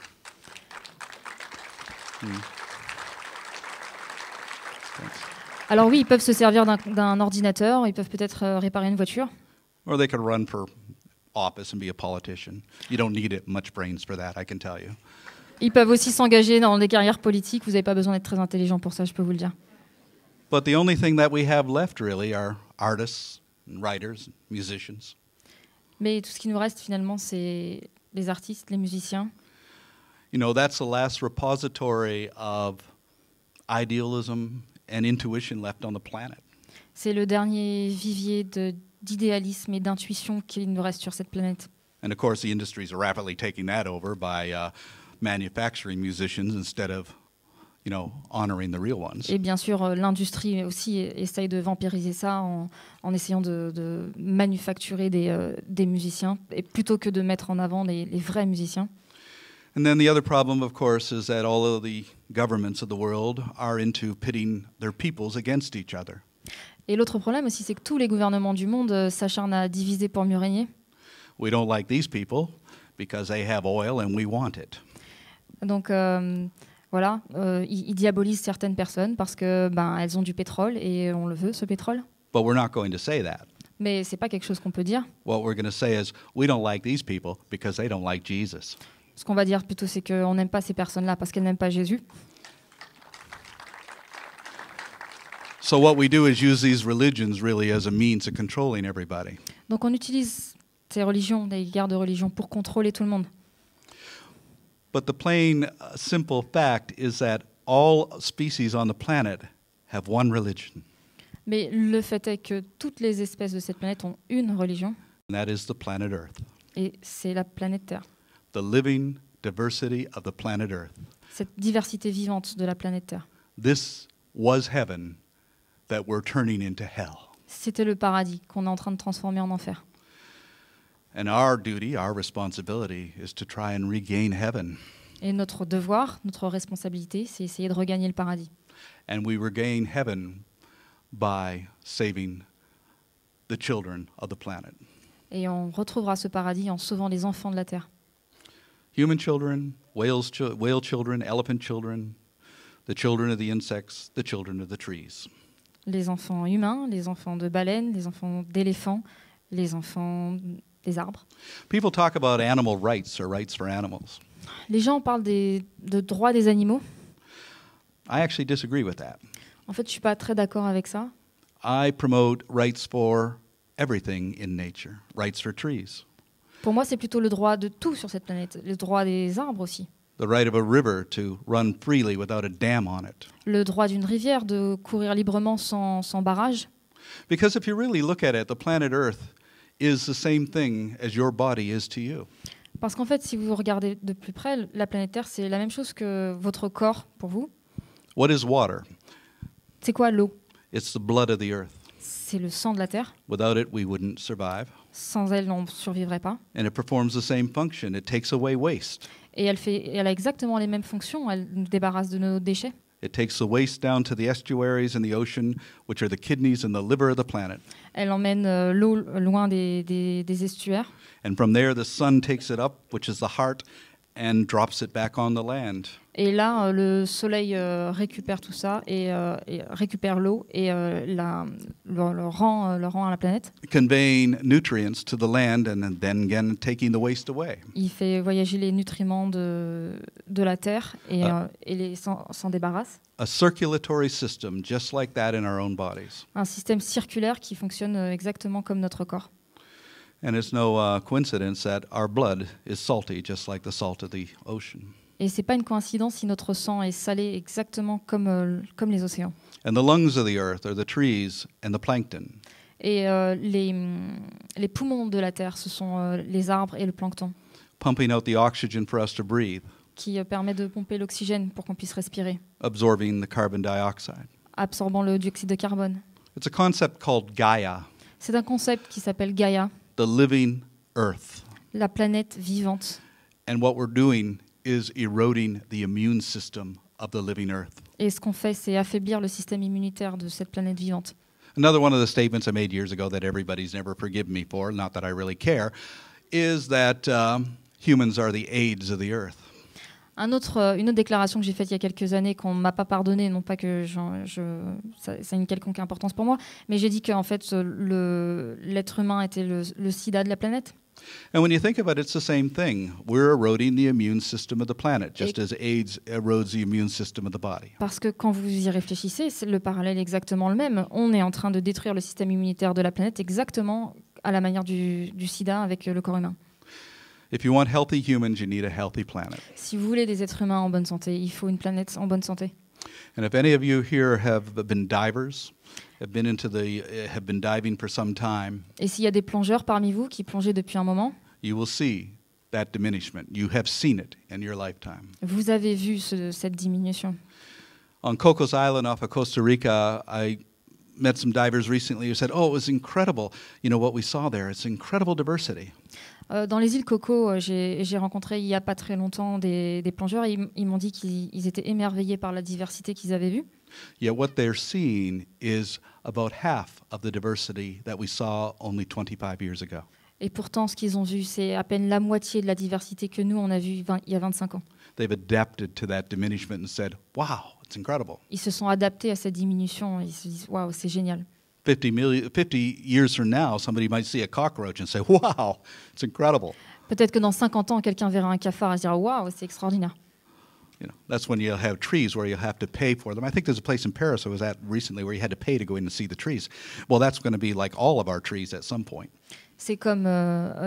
Thanks. Alors oui, ils peuvent se servir d'un ordinateur, ils peuvent peut-être réparer une voiture, Or they could run for office and be a politician. You don't need much brains for that, I can tell you. ils peuvent aussi s'engager dans des carrières politiques, vous n'avez pas besoin d'être très intelligent pour ça, je peux vous le dire. But the only thing that we have left really are artists and writers and musicians. Mais tout ce qui nous reste finalement, c'est les artistes, les musiciens. You know, that's the last repository of idealism and intuition left on the planet. C'est le dernier vivier d'idéalisme et d'intuition qui nous reste sur cette planète. And of course, the industries are rapidly taking that over by manufacturing musicians instead of, you know, honoring the real ones. Et bien sûr, l'industrie aussi essaye de vampiriser ça en essayant de manufacturer des musiciens, et plutôt que de mettre en avant les vrais musiciens. And then the other problem, of course, is that all of the governments of the world are into pitting their peoples against each other. Et l'autre problème aussi, c'est que tous les gouvernements du monde s'acharnent à diviser pour mieux régner. We don't like these people because they have oil and we want it. Donc voilà, ils diabolisent certaines personnes parce que elles ont du pétrole et on le veut, ce pétrole. But we're not going to say that. Mais c'est pas quelque chose qu'on peut dire. What we're going to say is we don't like these people because they don't like Jesus. Ce qu'on va dire plutôt, c'est qu'on n'aime pas ces personnes-là parce qu'elles n'aiment pas Jésus. So what we do is use these religions really as a means of controlling everybody. Donc on utilise ces religions, les guerres de religion, pour contrôler tout le monde. But the plain, simple fact is that all species on the planet have one religion, Mais le fait est que toutes les espèces de cette planète ont une religion, and that is the planet Earth. et c'est la planète Terre. The living diversity of the planet Earth. Cette diversité vivante de la planète Terre. This was heaven that we're turning into hell. C'était le paradis qu'on est en train de transformer en enfer. And our duty, our responsibility is to try and regain heaven. Et notre devoir, notre responsabilité, c'est essayer de regagner le paradis. And we regain heaven by saving the children of the planet. Et on retrouvera ce paradis en sauvant les enfants de la Terre. Human children, whale children, elephant children, the children of the insects, the children of the trees. Les enfants humains, les enfants de baleines, les enfants d'éléphants, les enfants des arbres. People talk about animal rights or rights for animals. Les gens parlent de droits des animaux. I actually disagree with that. En fait, je ne suis pas très d'accord avec ça. I promote rights for everything in nature, rights for trees, Pour moi, c'est plutôt le droit de tout sur cette planète, le droit des arbres aussi. the right of a river to run freely without a dam on it. Le droit d'une rivière de courir librement sans barrage. Because if you really look at it, the planet Earth is the same thing as your body is to you. Parce qu'en fait, si vous regardez de plus près, la planète Terre, c'est la même chose que votre corps pour vous. What is water? C'est quoi l'eau? It's the blood of the earth. C'est le sang de la Terre. Without it, we wouldn't survive. Sans elle, on ne survivrait pas. And it performs the same function. It takes away waste. Et elle a exactement les mêmes fonctions. Elle nous débarrasse de nos déchets. It takes the waste down to the estuaries and the ocean, which are the kidneys and the liver of the planet. Elle emmène l'eau loin des estuaires. And from there, the sun takes it up, which is the heart, and drops it back on the land. Et là, le soleil récupère tout ça et récupère l'eau et le rend à la planète. Conveying nutrients to the land and then again taking the waste away. Il fait voyager les nutriments de la terre et s'en débarrasse. A circulatory system, just like that in our own bodies. Un système circulaire qui fonctionne exactement comme notre corps. And it's no coincidence that our blood is salty, just like the salt of the ocean. Et c'est pas une coïncidence si notre sang est salé exactement comme les océans. And the lungs of the earth are the trees and the plankton. Et les poumons de la terre, ce sont les arbres et le plancton, Pumping out the oxygen for us to breathe, qui permet de pomper l'oxygène pour qu'on puisse respirer, absorbing the carbon dioxide. absorbant le dioxyde de carbone. It's a concept called Gaia, C'est un concept qui s'appelle Gaia, the living earth. la planète vivante. And what we're doing is eroding the immune system of the living earth. Et ce qu'on fait, c'est affaiblir le système immunitaire de cette planète vivante. Another one of the statements I made years ago that everybody's never forgiven me for, not that I really care, is that humans are the AIDS of the earth. Une autre déclaration que j'ai faite il y a quelques années qu'on ne m'a pas pardonnée, non pas que ça a une quelconque importance pour moi, mais j'ai dit qu'en fait l'être humain était le sida de la planète. And when you think of it, it's the same thing. We're eroding the immune system of the planet, just as AIDS erodes the immune system of the body. Parce que quand vous y réfléchissez, le parallèle est exactement le même. On est en train de détruire le système immunitaire de la planète exactement à la manière du sida avec le corps humain. If you want healthy humans, you need a healthy planet. Si vous voulez des êtres humains en bonne santé, il faut une planète en bonne santé. And if any of you here have been divers, have been diving for some time, Et s'il y a des plongeurs parmi vous qui plongeaient depuis un moment, you will see that diminishment. You have seen it in your lifetime. vous avez vu cette diminution. On Cocos Island off of Costa Rica, I met some divers recently who said, "Oh, it was incredible. You know what we saw there? It's incredible diversity." Dans les îles Coco, j'ai rencontré il n'y a pas très longtemps des plongeurs et ils m'ont dit qu'ils étaient émerveillés par la diversité qu'ils avaient vue. Yet what they're seeing is about half of the diversity that we saw only 25 years ago. Et pourtant, ce qu'ils ont vu, c'est à peine la moitié de la diversité que nous, on a vue il y a 25 ans. They've adapted to that diminishment and said, "Wow, it's incredible." Ils se sont adaptés à cette diminution et ils se disent « Waouh, c'est génial ». 50 years from now, somebody might see a cockroach and say, "Wow, it's incredible." Peut-être que dans 50 ans, quelqu'un verra un cafard et se dira « Waouh, c'est extraordinaire ». You know, that's when you'll have trees where you'll have to pay for them. I think there's a place in Paris I was at recently where you had to pay to go in and see the trees. Well, that's going to be like all of our trees at some point. C'est comme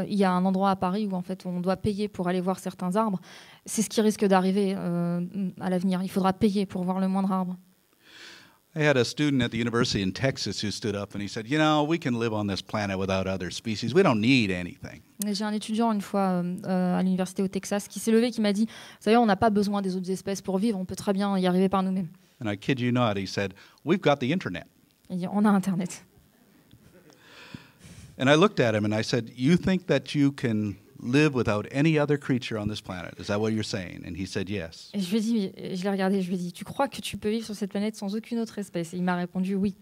il y a un endroit à Paris où en fait on doit payer pour aller voir certains arbres. C'est ce qui risque d'arriver à l'avenir. Il faudra payer pour voir le moindre arbre. I had a student at the university in Texas who stood up and he said, "You know, we can live on this planet without other species. We don't need anything." J'ai un étudiant une fois à l'université au Texas qui s'est levé et qui m'a dit « Vous savez, on n'a pas besoin des autres espèces pour vivre, on peut très bien y arriver par nous-mêmes. And I kid you not, he said, "We've got the internet." » Il dit « On a Internet. » And I looked at him and I said, "You think that you can live without any other creature on this planet? Is that what you're saying?" And he said, "Yes." Et je lui ai dit, je l'ai regardé, je lui ai dit « Tu crois que tu peux vivre sur cette planète sans aucune autre espèce ?» Et il m'a répondu « Oui. »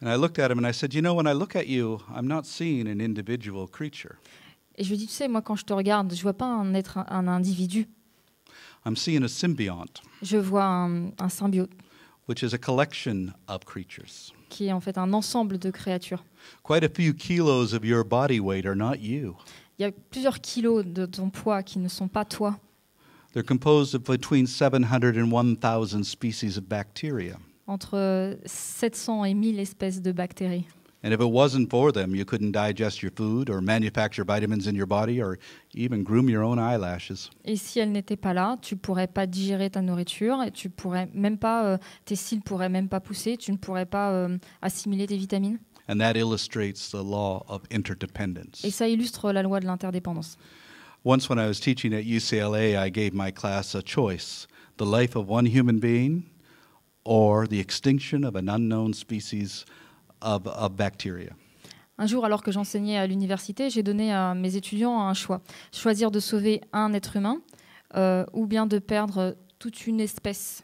And I looked at him and I said, "You know, when I look at you, I'm not seeing an individual creature. Et je lui ai dit « Tu sais, moi quand je te regarde, je vois pas un individu, I'm seeing a symbiont, je vois un symbiote which is a collection of creatures. qui est en fait un ensemble de créatures. Quite a few kilos of your body weight are not you. Il y a plusieurs kilos de ton poids qui ne sont pas toi. They're composed of between 700 and 1,000 species of bacteria. Entre 700 et 1000 espèces de bactéries. And if it wasn't for them, you couldn't digest your food or manufacture vitamins in your body or even groom your own eyelashes. Et si elles n'étaient pas là, tu pourrais pas digérer ta nourriture et tu pourrais même pas, tes cils pourraient même pas pousser, tu ne pourrais pas assimiler tes vitamines. And that illustrates the law of interdependence. Et ça illustre la loi de l'interdépendance. Once when I was teaching at UCLA, I gave my class a choice: the life of one human being or the extinction of an unknown species of bacteria. Un jour, alors que j'enseignais à l'université, j'ai donné à mes étudiants un choix. Choisir de sauver un être humain ou bien de perdre toute une espèce.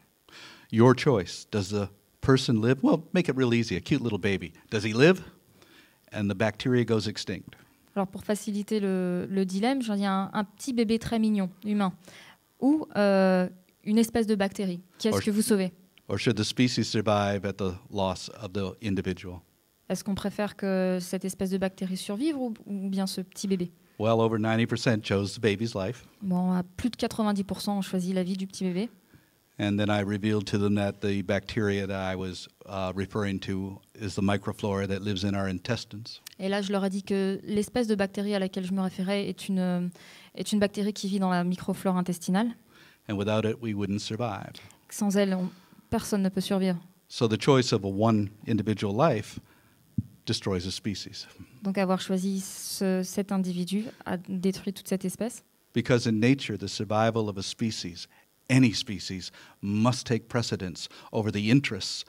Your choice. Does the person live? Well, make it real easy. A cute little baby. Does he live? And the bacteria goes extinct. Alors pour faciliter le dilemme, j'en dis un petit bébé très mignon, humain, ou une espèce de bactérie. Qu'est-ce que vous sauvez? Or should the species survive at the loss of the individual? Est-ce qu'on préfère que cette espèce de bactérie survive ou bien ce petit bébé? Well, over 90% chose the baby's life. Bon, à plus de 90% ont choisi la vie du petit bébé. And then I revealed to them that the bacteria that I was referring to is the microflora that lives in our intestines. Et là, je leur ai dit que l'espèce de bactérie à laquelle je me référais est une bactérie qui vit dans la microflore intestinale. And without it, we wouldn't survive. Sans elle, personne ne peut survivre. So the choice of a one individual life destroys a species. Donc avoir choisi cet individu a détruit toute cette espèce. Because in nature, the survival of a species, any species, must take precedence over the interests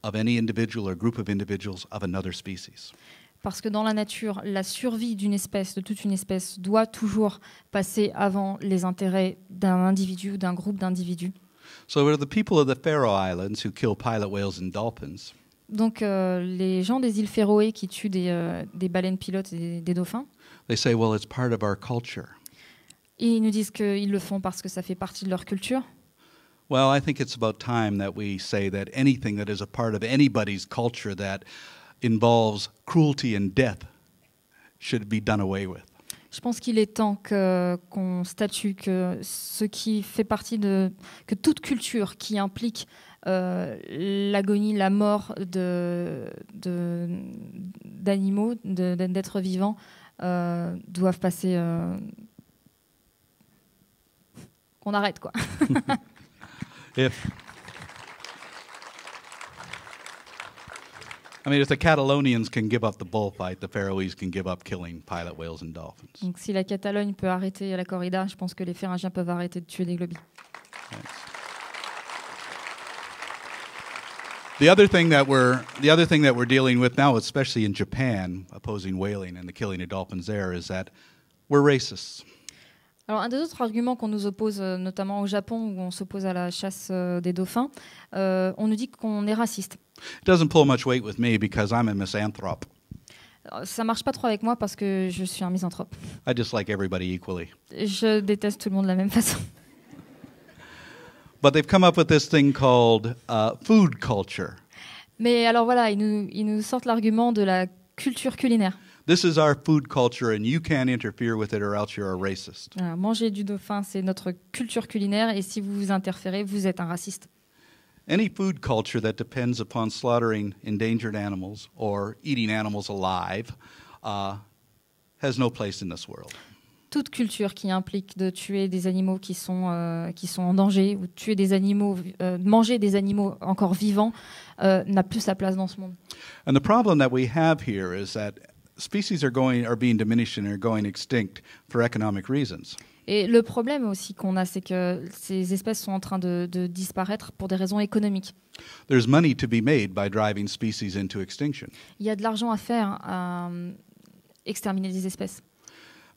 of any individual or group of individuals of another species. Parce que dans la nature, la survie d'une espèce, de toute une espèce, doit toujours passer avant les intérêts d'un individu ou d'un groupe d'individus. So it are the people of the Faroe Islands who kill pilot whales and dolphins. Donc les gens des îles Féroé qui tuent des baleines pilotes et des dauphins, They say, well, it's part of our culture. et ils nous disent qu'ils le font parce que ça fait partie de leur culture. Well, I think it's about time that we say that anything that is a part of anybody's culture that involves cruelty and death should be done away with. Je pense qu'il est temps qu'on statue que ce qui fait partie que toute culture qui implique l'agonie, la mort d'animaux, d'êtres vivants, doivent passer qu'on arrête, quoi. If the Catalonians can give up the bullfight, the Faroese can give up killing pilot whales and dolphins. Donc si la Catalogne peut arrêter la corrida, je pense que les Féringiens peuvent arrêter de tuer des globies. Thanks. The other thing that we're dealing with now, especially in Japan, opposing whaling and the killing of dolphins there, is that we're racists. Alors, un des autres arguments qu'on nous oppose, notamment au Japon, où on s'oppose à la chasse des dauphins, on nous dit qu'on est raciste. It doesn't pull much weight with me because I'm a misanthrope. Ça marche pas trop avec moi parce que je suis un misanthrope. I dislike everybody equally. Je déteste tout le monde de la même façon. But they've come up with this thing called food culture. Mais alors voilà, ils nous sortent l'argument de la culture culinaire. This is our food culture and you can't interfere with it or else you're a racist. Alors, manger du dauphin, c'est notre culture culinaire et si vous vous interférez, vous êtes un raciste. Any food culture that depends upon slaughtering endangered animals or eating animals alive has no place in this world. Toute culture qui implique de tuer des animaux qui sont en danger ou tuer des animaux, manger des animaux encore vivants n'a plus sa place dans ce monde. And the problem that we have here is that species are being diminished and are going extinct for economic reasons. Et le problème aussi qu'on a, c'est que ces espèces sont en train de disparaître pour des raisons économiques. There's money to be made by driving species into extinction. Il y a de l'argent à faire à exterminer des espèces.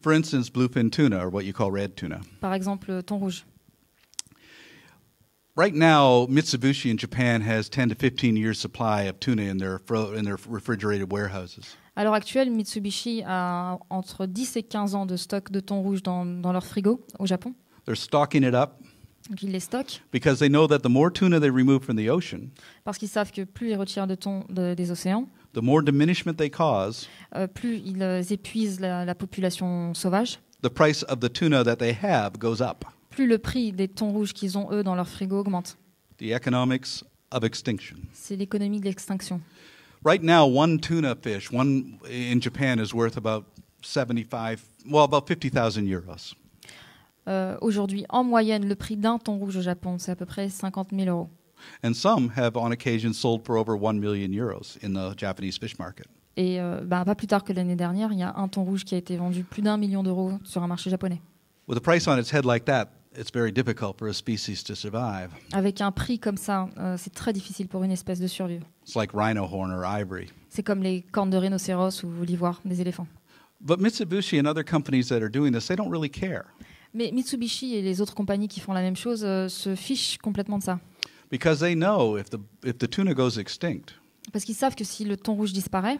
For instance, bluefin tuna, or what you call red tuna. Par exemple, le thon rouge. Right now, Mitsubishi in Japan has 10 to 15 years supply of tuna in their refrigerated warehouses. À l'heure actuelle, Mitsubishi a entre 10 et 15 ans de stock de thon rouge dans leur frigo au Japon. They're stocking it up Donc ils les stockent because they know that the more tuna they remove from the ocean, parce qu'ils savent que plus ils retirent de thon des océans, the more diminishment they cause, plus ils épuisent la population sauvage, the price of the tuna that they have goes up. plus le prix des thons rouges qu'ils ont, eux, dans leur frigo augmente. The economics of extinction. C'est l'économie de l'extinction. Right now, one tuna fish, one in Japan, is worth about 50,000 euros. Aujourd'hui, en moyenne, le prix d'un thon rouge au Japon, c'est à peu près 50 000 euros. And some have, on occasion, sold for over 1 million euros in the Japanese fish market. Et pas plus tard que l'année dernière, il y a un thon rouge qui a été vendu plus d'1 million d'euros sur un marché japonais. With a price on its head like that, it's very difficult for a species to survive. Avec un prix comme ça, c'est très difficile pour une espèce de survivre. It's like rhino horn or ivory. C'est comme les cornes de rhinocéros ou l'ivoire des éléphants. But Mitsubishi and other companies that are doing this, they don't really care. Mais Mitsubishi et les autres compagnies qui font la même chose se fichent complètement de ça. Because they know if the tuna goes extinct, Parce qu'ils savent que si le thon rouge disparaît,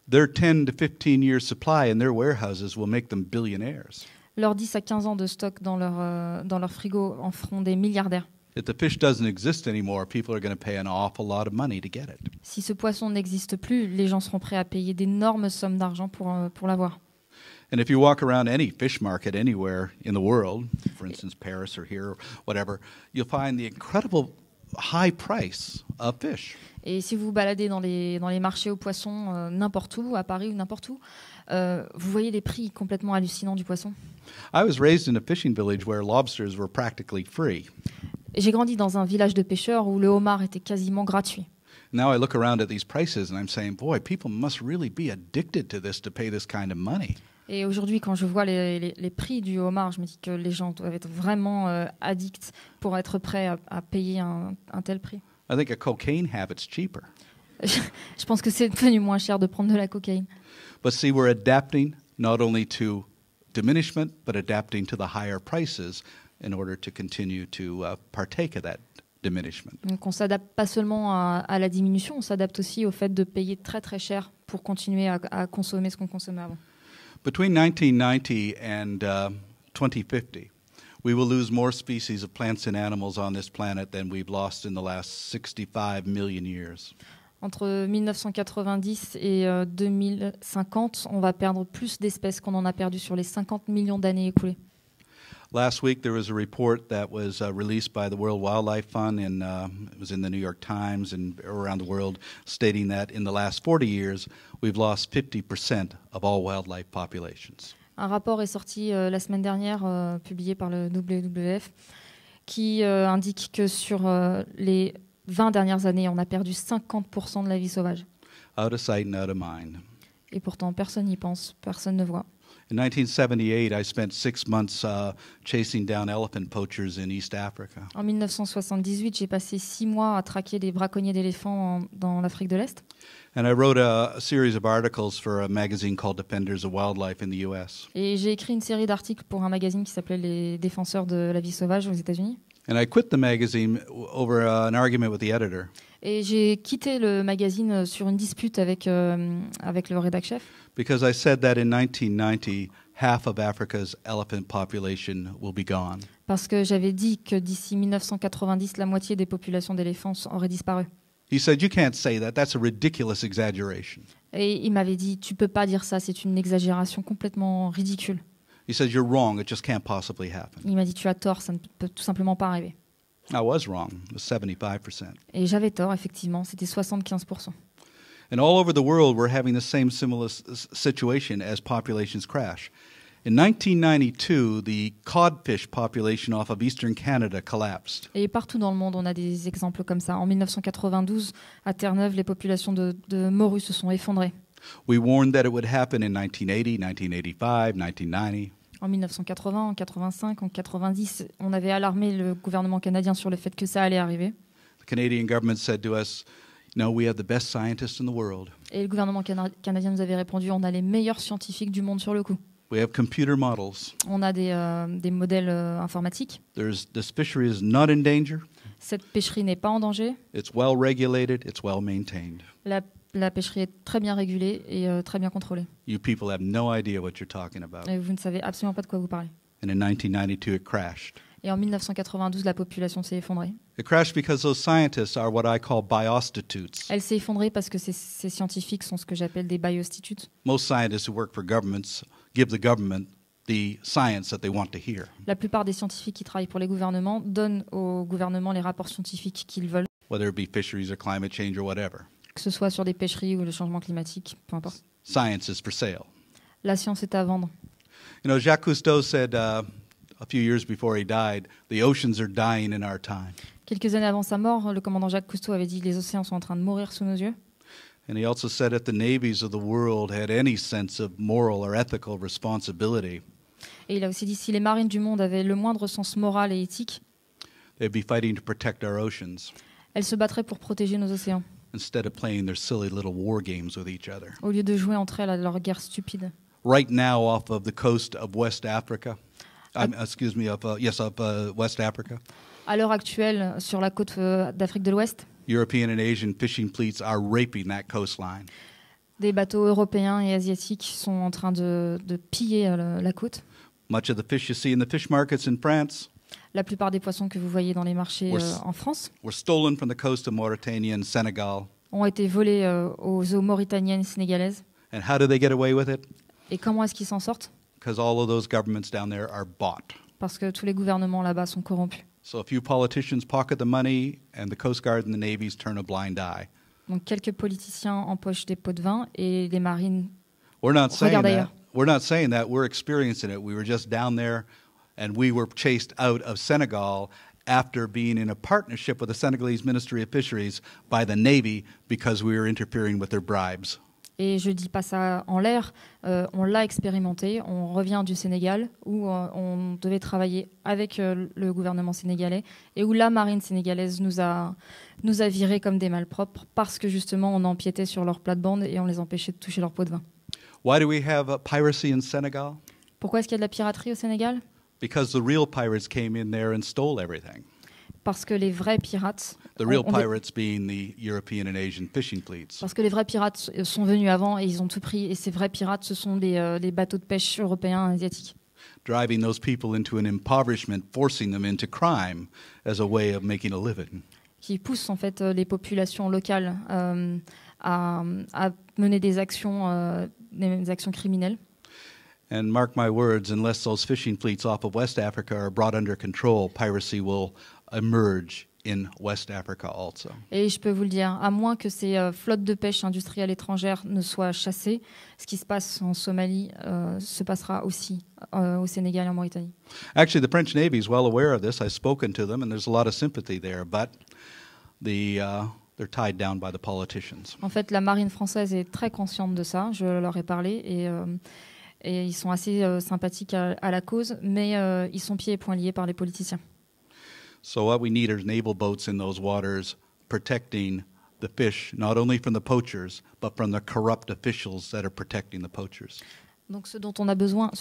their 10 to 15 years supply in their warehouses will make them billionaires. leurs 10 à 15 ans de stock dans leur frigo en feront des milliardaires. If the fish doesn't exist anymore, people are going to pay an awful lot of money to get it. Si ce poisson n'existe plus, les gens seront prêts à payer d'énormes sommes d'argent pour l'avoir. And if you walk around any fish market anywhere in the world, for instance Paris or here or whatever, you'll find the incredible high price of fish. Et si vous vous baladez dans les marchés aux poissons, n'importe où, à Paris ou n'importe où, vous voyez les prix complètement hallucinants du poisson. I was raised in a fishing village where lobsters were practically free. Et j'ai grandi dans un village de pêcheurs où le homard était quasiment gratuit. Now I look around at these prices and I'm saying, boy, people must really be addicted to this to pay this kind of money. Et aujourd'hui, quand je vois les prix du homard, je me dis que les gens doivent être vraiment addicts pour être prêts à payer un tel prix. I think a cocaine habit's cheaper. Je pense que c'est devenu moins cher de prendre de la cocaïne. But see, we're adapting not only to diminishment, but adapting to the higher prices in order to continue to partake of that diminishment. Donc on s'adapte pas seulement à la diminution, on s'adapte aussi au fait de payer très très cher pour continuer à consommer ce qu'on consommait avant. Between 1990 and 2050, we will lose more species of plants and animals on this planet than we've lost in the last 65 million years. Entre 1990 et 2050, on va perdre plus d'espèces qu'on en a perdu sur les 50 millions d'années écoulées. Last week, there was a report that was released by the World Wildlife Fund, and it was in the New York Times and around the world, stating that in the last 40 years, we've lost 50% of all wildlife populations. Un rapport est sorti la semaine dernière, publié par le WWF, qui indique que sur les 20 dernières années, on a perdu 50% de la vie sauvage. Out of sight and out of mind. Et pourtant, personne n'y pense, personne ne voit. In 1978, I spent 6 months chasing down elephant poachers in East Africa. En 1978, j'ai passé 6 mois à traquer des braconniers d'éléphants dans l'Afrique de l'Est. And I wrote a series of articles for a magazine called Defenders of Wildlife in the U.S. Et j'ai écrit une série d'articles pour un magazine qui s'appelait Les Défenseurs de la vie sauvage aux États-Unis. And I quit the magazine over an argument with the editor. Et j'ai quitté le magazine sur une dispute avec le rédac-chef. Because I said that in 1990, half of Africa's elephant population will be gone. Parce que j'avais dit que d'ici 1990, la moitié des populations d'éléphants auraient disparu. He said, "You can't say that. That's a ridiculous exaggeration." Et il m'avait dit, tu peux pas dire ça, c'est une exagération complètement ridicule. He said, "You're wrong. It just can't possibly happen." Il m'a dit, tu as tort, ça ne peut tout simplement pas arriver. I was wrong. It was 75%. Et j'avais tort, effectivement, c'était 75%. And all over the world, we're having the same similar situation as populations crash. In 1992, the codfish population off of eastern Canada collapsed. Et partout dans le monde, on a des exemples comme ça. En 1992, à Terre-Neuve, les populations de morues se sont effondrées. We warned that it would happen in 1980, 1985, 1990. En 1980, en 85, en 90, on avait alarmé le gouvernement canadien sur le fait que ça allait arriver. The Canadian government said to us, "No, we have the best scientists in the world. Et le gouvernement canadien nous avait répondu, on a les meilleurs scientifiques du monde sur le coup. We have computer models. On a des modèles informatiques. This fishery is not in danger. Cette pêcherie n'est pas en danger. It's well regulated. It's well maintained. La pêcherie est très bien régulée et très bien contrôlée. You people have no idea what you're talking about." Et vous ne savez absolument pas de quoi vous parlez. And in 1992, it crashed. Et en 1992, la population s'est effondrée. It crashed because those scientists are what I call biostitutes. Elle s'est effondrée parce que ces scientifiques sont ce que j'appelle des biostitutes. Most scientists who work for governments give the government the science that they want to hear, La plupart des scientifiques qui travaillent pour les gouvernements donnent au gouvernement les rapports scientifiques qu'ils veulent, whether it be fisheries or climate change or whatever. que ce soit sur des pêcheries ou le changement climatique, peu importe. Science is for sale. La science est à vendre. You know, Jacques Cousteau said a few years before he died, "The oceans are dying in our time." Quelques années avant sa mort, le commandant Jacques Cousteau avait dit « Les océans sont en train de mourir sous nos yeux ». And he also said if the navies of the world had any sense of moral or ethical responsibility, Et il a aussi dit « Si les marines du monde avaient le moindre sens moral et éthique, they'd be fighting to protect our oceans elles se battraient pour protéger nos océans, instead of playing their silly little war games with each other." au lieu de jouer entre elles à leur guerre stupide. Right now, off of the coast of West Africa, West Africa, À l'heure actuelle, sur la côte d'Afrique de l'Ouest, European and Asian fishing fleets are raping that coastline. des bateaux européens et asiatiques sont en train de piller la côte. Much of the fish you see in the fish markets in France La plupart des poissons que vous voyez dans les marchés en France were stolen from the coast of Mauritania and Senegal. ont été volés aux eaux mauritaniennes et sénégalaises. And how do they get away with it? Et comment est-ce qu'ils s'en sortent? Because all of those governments down there are bought. Parce que tous les gouvernements là-bas sont corrompus. So a few politicians pocket the money, and the Coast Guard and the navies turn a blind eye. Donc quelques politiciens empochent des pots de vin et les marines We're not saying regardent that. ailleurs. We're not saying that. We're experiencing it. We were just down there, and we were chased out of Senegal after being in a partnership with the Senegalese Ministry of Fisheries by the Navy because we were interfering with their bribes. Et je ne dis pas ça en l'air, on l'a expérimenté. On revient du Sénégal où on devait travailler avec le gouvernement sénégalais et où la marine sénégalaise nous a virés comme des malpropres parce que justement on empiétait sur leur plate-bande et on les empêchait de toucher leur pot de vin. Why do we have piracy in Senegal? Pourquoi est-ce qu'il y a de la piraterie au Sénégal? Because the real pirates came in there and stole everything. Parce que les vrais pirates... The real pirates being the European and Asian fishing fleets. Parce que les vrais pirates sont venus avant et ils ont tout pris. Et ces vrais pirates, ce sont les bateaux de pêche européens et asiatiques. Driving those people into an impoverishment, forcing them into crime as a way of making a living. Qui poussent en fait les populations locales à mener des actions criminelles. And mark my words, unless those fishing fleets off of West Africa are brought under control, piracy will emerge in West Africa also. Et je peux vous le dire, à moins que ces flottes de pêche industrielles étrangères ne soient chassées, ce qui se passe en Somalie se passera aussi au Sénégal et en Mauritanie. Actually, the French Navy is well aware of this. I've spoken to them, and there's a lot of sympathy there, but they're tied down by the politicians. En fait, la marine française est très consciente de ça, je leur ai parlé, et ils sont assez sympathiques à la cause, mais ils sont pieds et poings liés par les politiciens. So what we need are naval boats in those waters protecting the fish, not only from the poachers, but from the corrupt officials that are protecting the poachers. Donc ce dont on a besoin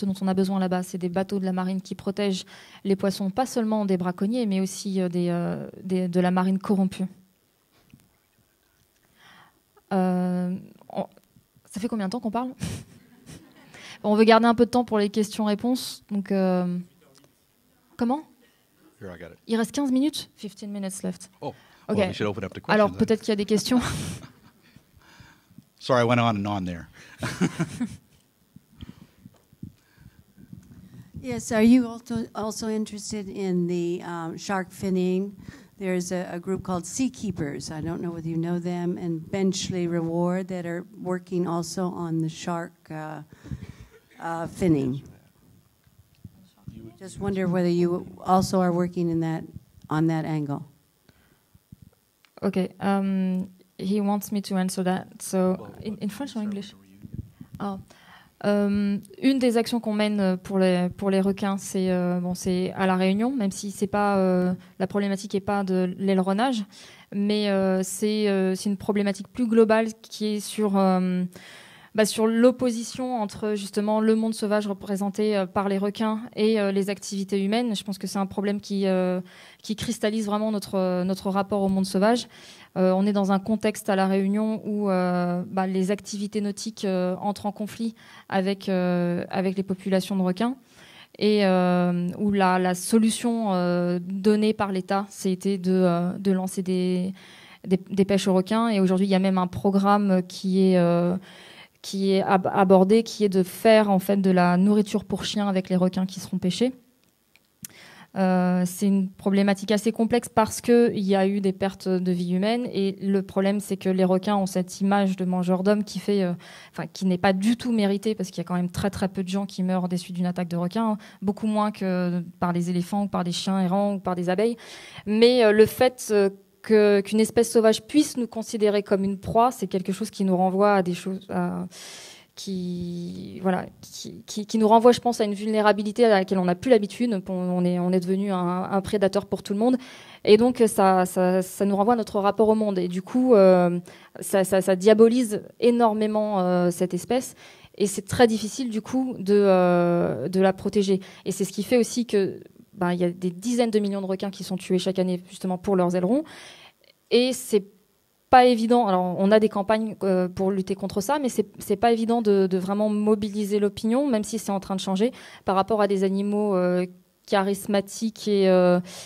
là-bas, c'est des bateaux de la marine qui protègent les poissons, pas seulement des braconniers, mais aussi de la marine corrompue. Ça fait combien de temps qu'on parle? On veut garder un peu de temps pour les questions-réponses. Donc, comment? Here, I got it. Il reste 15 minutes? 15 minutes left. Oh, Ok. well, we should open up to questions. Alors then. peut-être qu'il y a des questions. Sorry, I went on and on there. Yes, are you also interested in the shark finning? There's a group called Seakeepers. I don't know whether you know them, and Benchley Reward that are working also on the shark finning. Just wonder whether you also are working on that angle. Okay. He wants me to answer that. So in French or English? Oh. Une des actions qu'on mène pour les requins, c'est à La Réunion, même si c'est pas la problématique n'est pas de l'aileronnage, mais c'est une problématique plus globale qui est sur l'opposition entre justement le monde sauvage représenté par les requins et les activités humaines. Je pense que c'est un problème qui cristallise vraiment notre rapport au monde sauvage. On est dans un contexte à La Réunion où les activités nautiques entrent en conflit avec les populations de requins et où la solution donnée par l'État, c'était de lancer des pêches aux requins. Et aujourd'hui, il y a même un programme qui est abordé, qui est de faire en fait de la nourriture pour chiens avec les requins qui seront pêchés. C'est une problématique assez complexe parce qu'il y a eu des pertes de vie humaine et le problème c'est que les requins ont cette image de mangeurs d'hommes qui n'est pas du tout méritée parce qu'il y a quand même très très peu de gens qui meurent des suites d'une attaque de requin, hein, beaucoup moins que par les éléphants ou par des chiens errants ou par des abeilles. Mais le fait qu'une espèce sauvage puisse nous considérer comme une proie, c'est quelque chose qui nous renvoie à des choses qui nous renvoie, je pense, à une vulnérabilité à laquelle on n'a plus l'habitude. On est devenu un prédateur pour tout le monde. Et donc, ça nous renvoie à notre rapport au monde. Et du coup, ça diabolise énormément cette espèce. Et c'est très difficile, du coup, de la protéger. Et c'est ce qui fait aussi que il y a des dizaines de millions de requins qui sont tués chaque année, justement, pour leurs ailerons. Et c'est pas évident. Alors, on a des campagnes pour lutter contre ça, mais c'est pas évident de vraiment mobiliser l'opinion, même si c'est en train de changer, par rapport à des animaux charismatiques et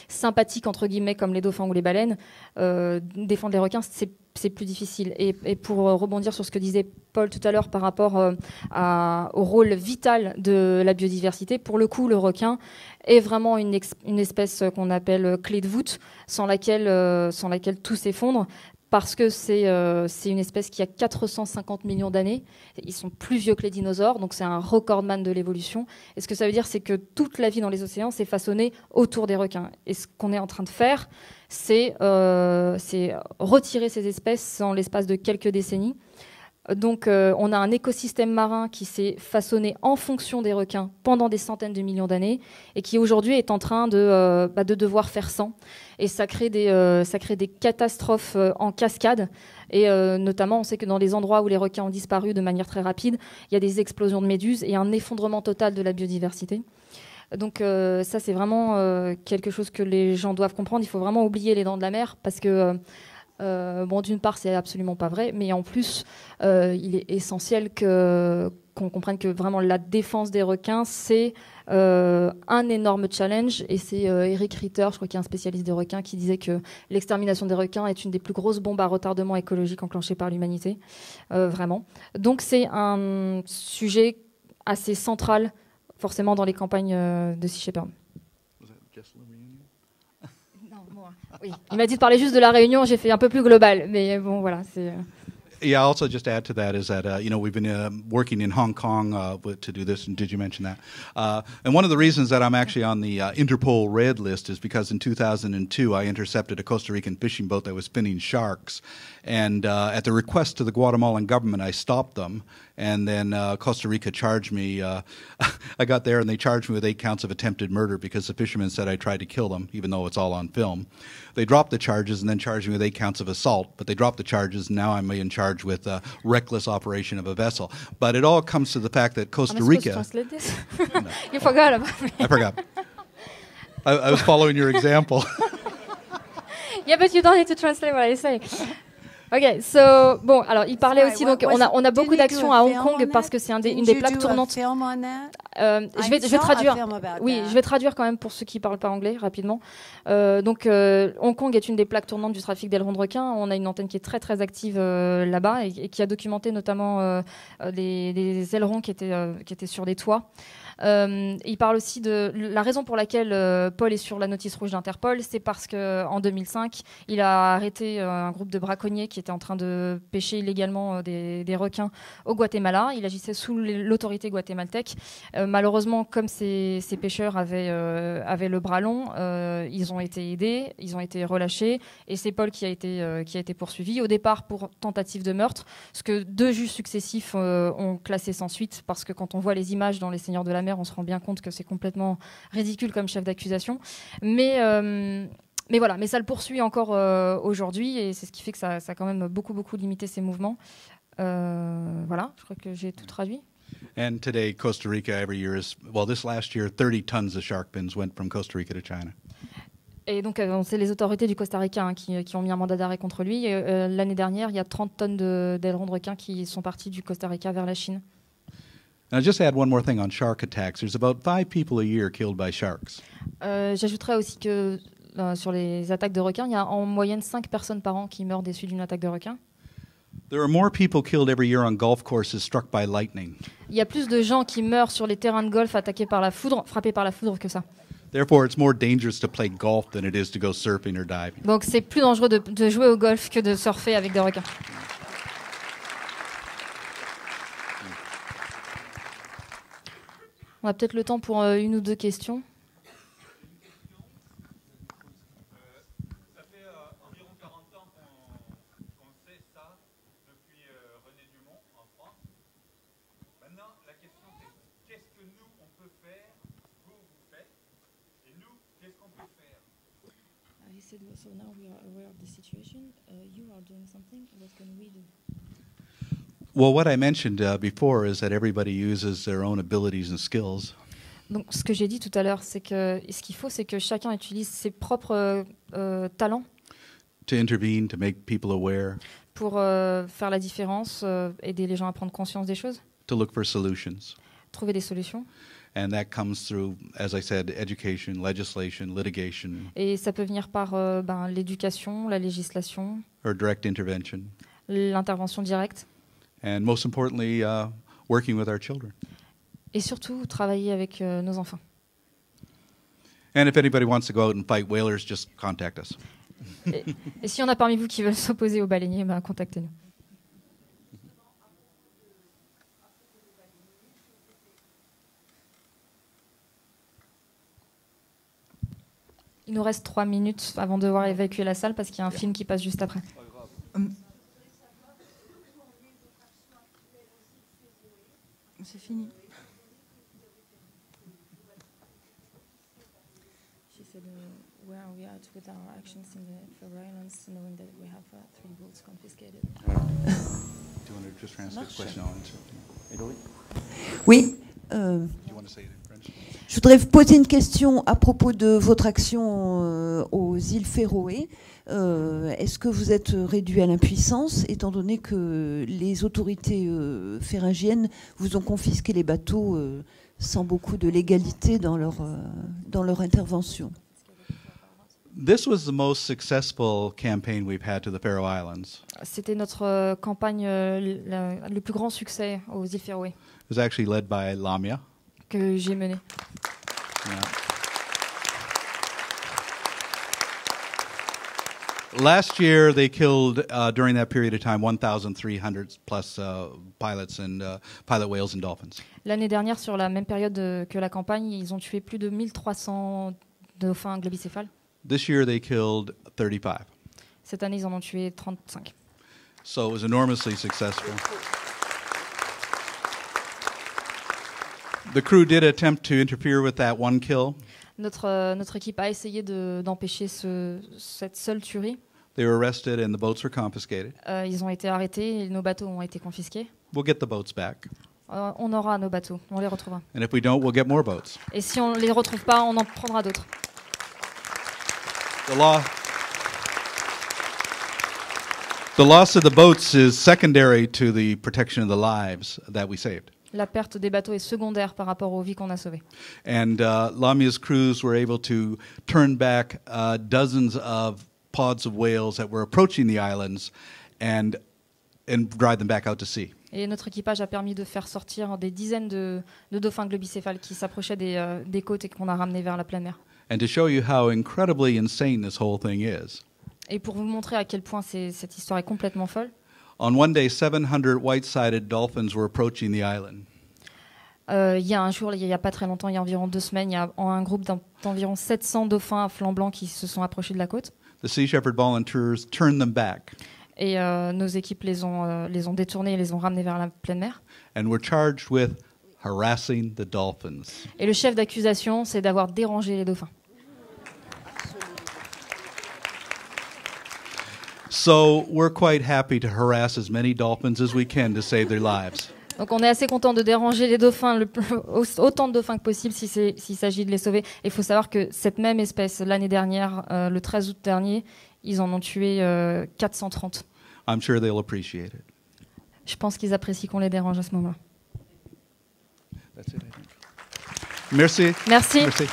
sympathiques, entre guillemets, comme les dauphins ou les baleines. Défendre les requins, c'est plus difficile. Et pour rebondir sur ce que disait Paul tout à l'heure par rapport au rôle vital de la biodiversité, pour le coup, le requin est vraiment une espèce qu'on appelle clé de voûte, sans laquelle tout s'effondre. Parce que c'est une espèce qui a 450 millions d'années. Ils sont plus vieux que les dinosaures, donc c'est un recordman de l'évolution. Et ce que ça veut dire, c'est que toute la vie dans les océans s'est façonnée autour des requins. Et ce qu'on est en train de faire, c'est retirer ces espèces en l'espace de quelques décennies. Donc on a un écosystème marin qui s'est façonné en fonction des requins pendant des centaines de millions d'années et qui aujourd'hui est en train de devoir faire sans. Et ça crée des catastrophes en cascade. Et notamment, on sait que dans les endroits où les requins ont disparu de manière très rapide, il y a des explosions de méduses et un effondrement total de la biodiversité. Donc ça, c'est vraiment quelque chose que les gens doivent comprendre. Il faut vraiment oublier les dents de la mer parce que d'une part, c'est absolument pas vrai, mais en plus, il est essentiel qu'on comprenne que vraiment la défense des requins, c'est un énorme challenge. Et c'est Eric Ritter, je crois qu'il est un spécialiste des requins, qui disait que l'extermination des requins est une des plus grosses bombes à retardement écologique enclenchées par l'humanité, vraiment. Donc c'est un sujet assez central, forcément, dans les campagnes de Sea Shepherd. No, more. Oui. Il m'a dit de parler juste de la Réunion, j'ai fait un peu plus global, mais bon, voilà, c'est... Yeah, also just to add to that is that, we've been working in Hong Kong to do this, and did you mention that? And one of the reasons that I'm actually on the Interpol red list is because in 2002 I intercepted a Costa Rican fishing boat that was spinning sharks. And at the request of the Guatemalan government, I stopped them. And then Costa Rica charged me. I got there and they charged me with 8 counts of attempted murder because the fishermen said I tried to kill them, even though it's all on film. They dropped the charges and then charged me with 8 counts of assault. But they dropped the charges, and now I'm in charge with reckless operation of a vessel. But it all comes to the fact that Costa Rica... Am I supposed to translate this? No. You forgot about me. I forgot. I was following your example. Yeah, but you don't need to translate what I say. Ok, so bon, alors il parlait aussi, donc on a beaucoup d'actions à Hong Kong parce que c'est une des plaques tournantes. Je vais traduire. Oui, je vais traduire quand même pour ceux qui parlent pas anglais rapidement. Donc Hong Kong est une des plaques tournantes du trafic d'ailerons de requins. On a une antenne qui est très très active là-bas et qui a documenté notamment les ailerons qui étaient sur des toits. Il parle aussi de la raison pour laquelle Paul est sur la notice rouge d'Interpol, c'est parce qu'en 2005, il a arrêté un groupe de braconniers qui étaient en train de pêcher illégalement des requins au Guatemala. Il agissait sous l'autorité guatémaltèque. Malheureusement, comme ces pêcheurs avaient le bras long, ils ont été aidés, ils ont été relâchés, et c'est Paul qui a été poursuivi, au départ pour tentative de meurtre, ce que 2 juges successifs ont classé sans suite, parce que quand on voit les images dans Les Seigneurs de la Mer, on se rend bien compte que c'est complètement ridicule comme chef d'accusation. Mais voilà, mais ça le poursuit encore aujourd'hui, et c'est ce qui fait que ça a quand même beaucoup limité ses mouvements. Voilà, je crois que j'ai tout traduit. And today, Costa Rica every year this last year, 30 tons of shark fins went from Costa Rica to China. Et donc, c'est les autorités du Costa Rica qui ont mis un mandat d'arrêt contre lui. L'année dernière, il y a 30 tonnes d'ailerons de requins qui sont partis du Costa Rica vers la Chine. And I'll just add one more thing on shark attacks. There's about 5 people a year killed by sharks. J'ajouterais aussi que sur les attaques de requins, il y a en moyenne 5 personnes par an qui meurent des suites d'une attaque de requin. There are more people killed every year on golf courses struck by lightning. Il y a plus de gens qui meurent sur les terrains de golf frappés par la foudre que ça. Therefore, it's more dangerous to play golf than it is to go surfing or diving. Donc c'est plus dangereux de jouer au golf que de surfer avec des requins. On a peut-être le temps pour 1 ou 2 questions. Ça fait environ 40 ans qu'on sait ça depuis René Dumont en France. Maintenant, la question c'est qu'est-ce que nous on peut faire, vous faites, et nous, qu'est-ce qu'on peut faire? He said, so now we are aware of the situation. You are doing something. What can we do? Well, what I mentioned before is that everybody uses their own abilities and skills. Donc, ce que j'ai dit tout à l'heure, c'est que ce qu'il faut, c'est que chacun utilise ses propres talents To intervene, to make people aware, pour faire la différence, aider les gens à prendre conscience des choses, to look for solutions. trouver des solutions. And that comes through, as I said, education, legislation, litigation, Et ça peut venir par l'éducation, la législation, or direct intervention. l'intervention directe, And most importantly, working with our children. et surtout travailler avec nos enfants. And if anybody wants to go out and fight whalers, just contact us. Et s'il y en a parmi vous qui veulent s'opposer aux baleiniers, contactez-nous. Il nous reste 3 minutes avant de devoir évacuer la salle parce qu'il y a un film qui passe juste après. C'est fini. She said, where are we at with our actions in the Faroe Islands, knowing that we have 3 boats confiscated. Do you want to just translate the question on? Oui. Do you want to say it in French? Je voudrais vous poser une question à propos de votre action aux îles Féroé. Est-ce que vous êtes réduit à l'impuissance, étant donné que les autorités féringiennes vous ont confisqué les bateaux sans beaucoup de légalité dans leur intervention? This was the most successful campaign we've had to the Faroe Islands. C'était notre campagne le plus grand succès aux îles Féroé It was actually led by Lamia. que j'ai menée. Yeah. Last year, they killed, during that period of time, 1,300 plus pilots and pilot whales and dolphins. L'année dernière, sur la même période que la campagne, ils ont tué plus de 1300 dauphins globicéphales. This year, they killed 35. Cette année, ils en ont tué 35. So it was enormously successful. The crew did attempt to interfere with that one kill. Notre équipe a essayé d'empêcher cette seule tuerie. They were arrested and the boats were confiscated. Ils ont été arrêtés et nos bateaux ont été confisqués. We'll get the boats back. On aura nos bateaux, on les retrouvera. And if we don't, we'll get more boats. Et si on ne les retrouve pas, on en prendra d'autres. The loss of the boats is secondary to the protection of the lives that we saved. La perte des bateaux est secondaire par rapport aux vies qu'on a sauvées. And Lamia's crews were able to turn back dozens of pods of whales that were approaching the islands and drive them back out to sea. Et notre équipage a permis de faire sortir des dizaines de dauphins globicéphales qui s'approchaient des côtes et qu'on a ramenés vers la pleine mer. And to show you how incredibly insane this whole thing is. Et pour vous montrer à quel point cette histoire est complètement folle, On one day, 700 white-sided dolphins were approaching the island. il y a un jour, il n'y a pas très longtemps, il y a environ 2 semaines, il y a un groupe d'environ 700 dauphins à flanc blanc qui se sont approchés de la côte. The Sea Shepherd volunteers turned them back Et nos équipes les ont détournés et les ont ramenés vers la pleine mer. and were charged with harassing the dolphins. Et le chef d'accusation, c'est d'avoir dérangé les dauphins. So we're quite happy to harass as many dolphins as we can to save their lives. Donc on est assez content de déranger les dauphins, autant de dauphins que possible s'il s'agit de les sauver. Et il faut savoir que cette même espèce, l'année dernière, le 13 août dernier, ils en ont tué 430. I'm sure they'll appreciate it. Je pense qu'ils apprécient qu'on les dérange à ce moment-là. That's it, I think. Merci. Merci. Merci.